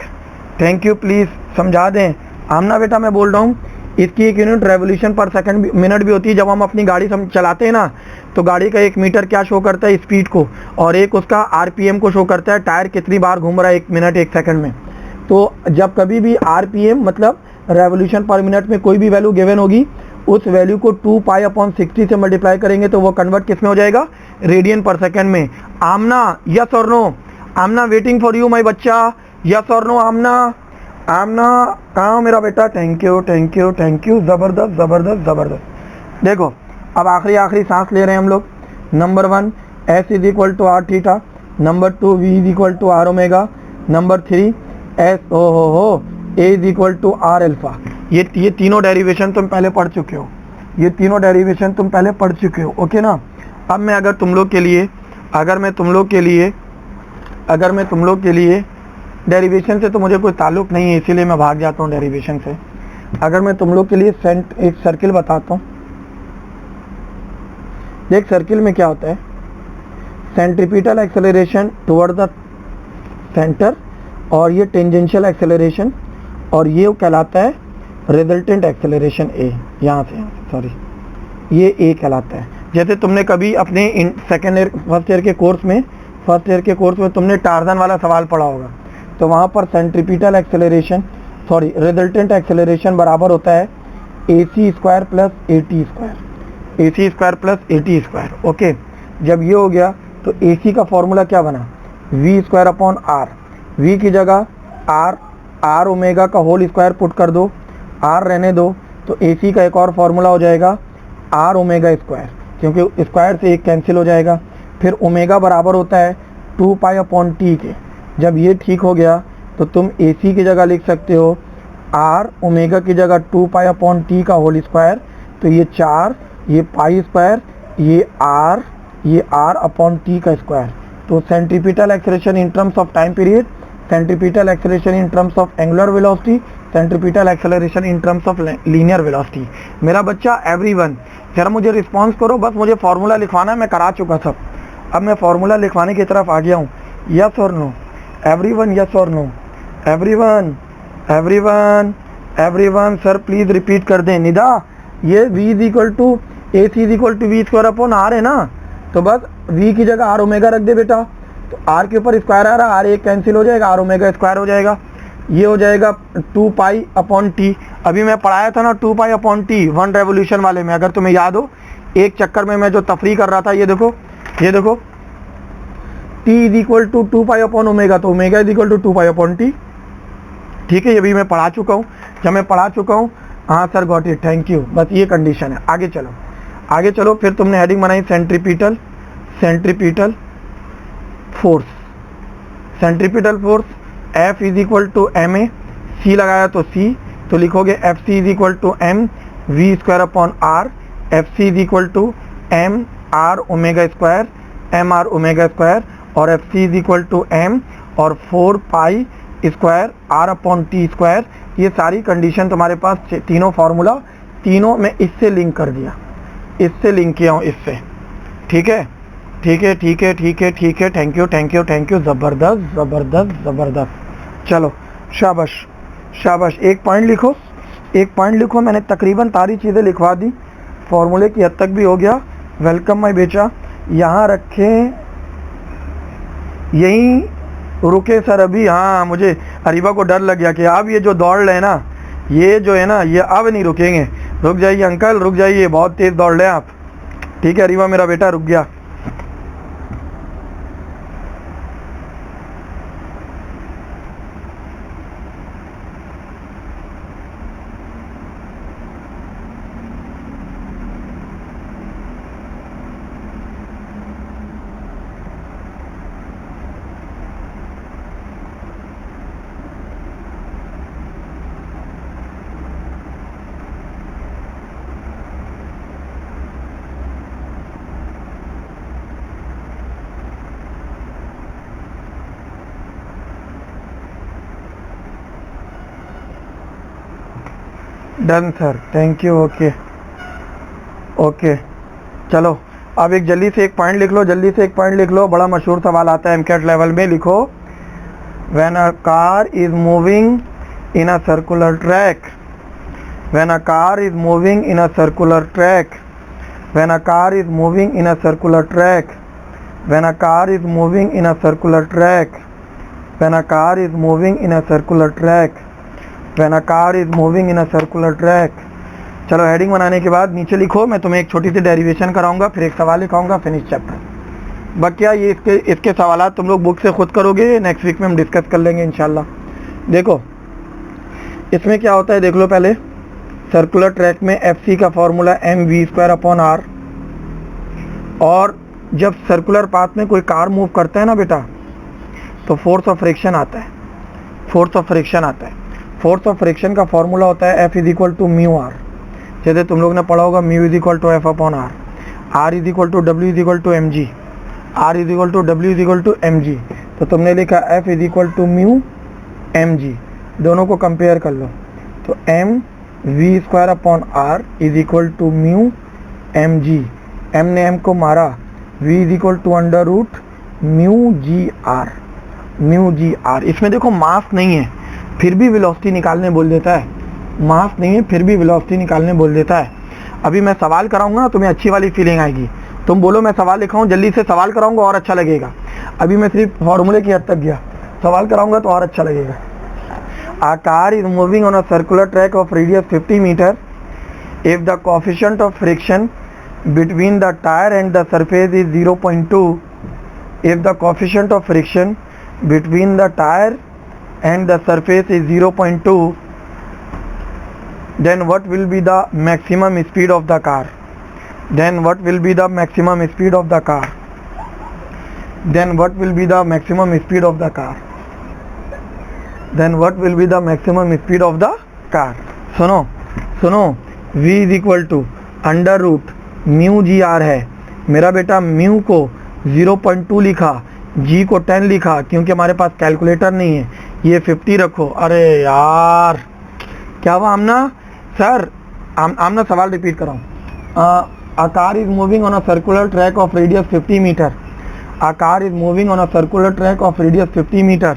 thank you, please समझा दें। आमना बेटा मैं बोल रहा हूँ, इसकी एक यूनिट रेवोल्यूशन पर सेकंड मिनट भी होती है। जब हम अपनी गाड़ी चलाते हैं ना, तो गाड़ी का 1 मीटर क्या शो करता है? स्पीड को, और एक उसका आरपीएम को शो करता है, टायर कितनी बार घूम रहा है 1 मिनट 1 सेकंड में। तो जब कभी भी आरपीएम मतलब रेवोल्यूशन पर मिनट में कोई भी वैल्यू गिवन होगी, उस वैल्यू को 2 पाई अपॉन 60 से मल्टीप्लाई करेंगे तो वो कन्वर्ट किस में हो जाएगा? रेडियन पर सेकंड में। आमना यस और no? Amna waiting for you my बच्चा, यस और नो? आमना, आमना कहाँ मेरा बेटा? Thank you thank you thank you, ज़बरदस्त ज़बरदस्त ज़बरदस्त। देखो अब आखिरी सांस ले रहे हैं हम लोग। Number 1 S is equal to R theta, number 2 V is equal to R omega, number 3 S हो A is equal to R alpha. ये तीनों डेरिवेशन तुम पहले पढ़ चुके हो, ये तीनों डेरिवेशन तुम पहले पढ़ चुके हो, ओके ना। अब मैं अगर तुम लोग के लिए डेरिवेशन से तो मुझे कोई ताल्लुक़ नहीं है, इसीलिए मैं भाग जाता हूँ डेरिवेशन से। अगर मैं तुम लोग के लिए एक सर्किल बताता हूँ। देख सर्किल में क्या होता है, centripetal acceleration toward the centre, और ये टेंजेंशियल एक्सेलरेशन, और ये कहलाता है रिजल्टेंट एक्सेलरेशन ए। यहाँ से सॉरी, ये ए कहलाता है। जैसे तुमने कभी अपने फर्स्ट ईयर के कोर्स में तुमने टार्जन वाला सवाल पढ़ा होगा, तो वहाँ पर सेंट्रीपिटल एक्सेलरेशन रिजल्टेंट एक्सेलरेशन बराबर होता है AC square plus AT square, AC square plus AT square, okay. जब ये हो गया तो AC का फॉर्मूला क्या बना? V square upon R, V की जगह R ओमेगा का होल स्क्वायर पुट कर दो, R रहने दो, तो AC का एक और फॉर्मूला हो जाएगा R ओमेगा स्क्वायर, क्योंकि स्क्वायर से एक कैंसिल हो जाएगा। फिर ओमेगा बराबर होता है 2 पाई अपॉन T के। जब ये ठीक हो गया तो तुम AC की जगह लिख सकते हो R ओमेगा की जगह 2 पाई अपॉन T का होल स्क्वायर, तो ये 4, ये पाई स्क्वायर, ये R अपॉन T का स्क्वायर। तो centripetal acceleration in terms of time period, centripetal acceleration in terms of angular velocity, centripetal acceleration in terms of linear velocity. मेरा बच्चा एवरीवन जरा मुझे रिस्पॉन्स करो, बस मुझे फार्मूला लिखवाना है, मैं करा चुका सब, अब मैं फार्मूला लिखवाने की तरफ आ गया हूँ। यस और नो? एवरीवन यस और no? Everyone sir please repeat कर दें। निदा, ये V is equal to AC is equal to V square upon R है ना, तो बस V की जगह R ओमेगा रख दे बेटा, तो R के ऊपर स्क्वायर आ रहा है, R एक कैंसिल हो जाएगा, R ओमेगा स्क्वायर हो जाएगा। ये हो जाएगा 2 पाई अपॉन T। अभी मैं पढ़ाया था ना 2 पाई अपॉन T 1 रेवोल्यूशन वाले में, अगर तुम्हें याद हो, एक चक्कर में मैं जो तफरी कर रहा था, ये देखो T is equal to 2 pi upon omega, तो omega is equal to 2 pi upon T। ठीक है, ये भी मैं पढ़ा चुका हूँ। जब मैं पढ़ा चुका हूँ, हाँ sir got it, thank you, बस ये कंडीशन है। आगे चलो। फिर तुमने हेडिंग बनाई centripetal force, F is equal to MA, C लगाया तो C, तो लिखोगे FC is equal to M V square upon R, FC is equal to M R omega square, MR omega square, और FC is equal to M और 4 पाई स्क्वायर R अपॉन T स्क्वायर। ये सारी कंडीशन तुम्हारे पास, तीनों फार्मूला, तीनों में इससे लिंक कर दिया, इससे लिंक किया हूँ, इससे। ठीक है, थैंक यू, ज़बरदस्त। चलो शाबाश, एक पॉइंट लिखो। मैंने तकरीबन सारी चीज़ें लिखवा दी, फॉर्मूले की हद तक भी हो गया। वेलकम माय बेचा, यहाँ रखें, यहीं रुके सर अभी। हाँ, मुझे अरीबा को डर लग गया कि अब ये जो दौड़ रहे हैं ना, ये जो है ना, ये अब नहीं रुकेंगे। रुक जाइए अंकल, रुक जाइए, बहुत तेज़ दौड़ रहे हैं आप। ठीक है अरीबा मेरा बेटा, रुक गया। Done sir, thank you. Okay okay, चलो अब एक जल्दी से एक पॉइंट लिख लो, जल्दी से एक पॉइंट लिख लो। बड़ा मशहूर सवाल आता है एमकेट लेवल में, लिखो when a car is moving in a circular track, when a car is moving in a circular track, when a car is moving in a circular track, when a car is moving in a circular track, when a car is moving in a circular track, when a car is moving in a circular track. चलो हेडिंग बनाने के बाद नीचे लिखो, मैं तुम्हें एक छोटी सी डेरिवेशन कराऊंगा, फिर एक सवाल लिखाऊंगा, फिनिश चैप्टर। बाकी ये इसके सवालात तुम लोग बुक से खुद करोगे, नेक्स्ट वीक में हम डिस्कस कर लेंगे इंशाल्लाह। देखो इसमें क्या होता है, देख लो पहले। सर्कुलर ट्रैक में FC का फॉर्मूला mv²/r, और जब सर्कुलर पाथ में कोई कार मूव करता है ना बेटा, तो फोर्स ऑफ फ्रिक्शन आता है, फोर्स ऑफ फ्रिक्शन आता है। फोर्स ऑफ फ्रिक्शन का फॉर्मूला होता है F = μr, जैसे तुम लोग ने पढ़ा होगा μ = F/r, R = W = mg, R = W = mg। तो तुमने लिखा F = μ mg, दोनों को कंपेयर कर लो, तो mv²/r = μ mg, m ने m को मारा, v = √μgr, μgr। इसमें देखो मास नहीं है फिर भी वेलोसिटी निकालने बोल देता है, मास नहीं है फिर भी वेलोसिटी निकालने बोल देता है। अभी मैं सवाल कराऊंगा ना, तुम्हें अच्छी वाली फीलिंग आएगी। तुम बोलो मैं सवाल लिखाऊं, जल्दी से सवाल कराऊंगा और अच्छा लगेगा। अभी मैं सिर्फ फॉर्मूले की हद तक गया, सवाल कराऊंगा तो और अच्छा लगेगा। A car is moving on a circular track of radius 50 meter. If the coefficient of friction between the tire and the surface is 0.2, if the coefficient of friction between the tire and the surface is 0.2, then what will be the maximum speed of the car? Then what will be the maximum speed of the car? Then what will be the maximum speed of the car? Then what will be the maximum speed of the car? सुनो सुनो, v = √μgr है मेरा बेटा। म्यू को 0.2 लिखा, g को 10 लिखा, क्योंकि हमारे पास कैलकुलेटर नहीं है। ये 50 रखो। अरे यार क्या हुआ आमना सर? आमना सवाल repeat कराऊं। A car is moving on a circular track of radius 50 meter. A car is moving on a circular track of radius 50 meter.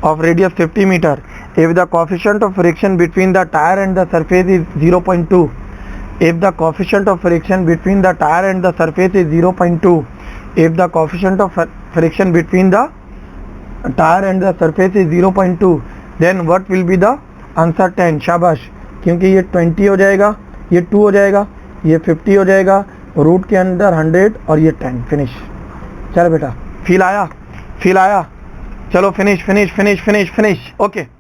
Of radius 50 meter. If the coefficient of friction between the tire and the surface is 0.2, if the coefficient of friction between the tire and the surface is 0.2, if the coefficient of friction between the tire and the surface is 0.2, then what will be the answer? 10। शाबाश, क्योंकि ये 20 हो जाएगा, ये 2 हो जाएगा, ये 50 हो जाएगा, रूट के अंदर 100 और ये 10। फिनिश। चल बेटा, फील आया, फील आया? चलो finish finish finish finish finish. Okay.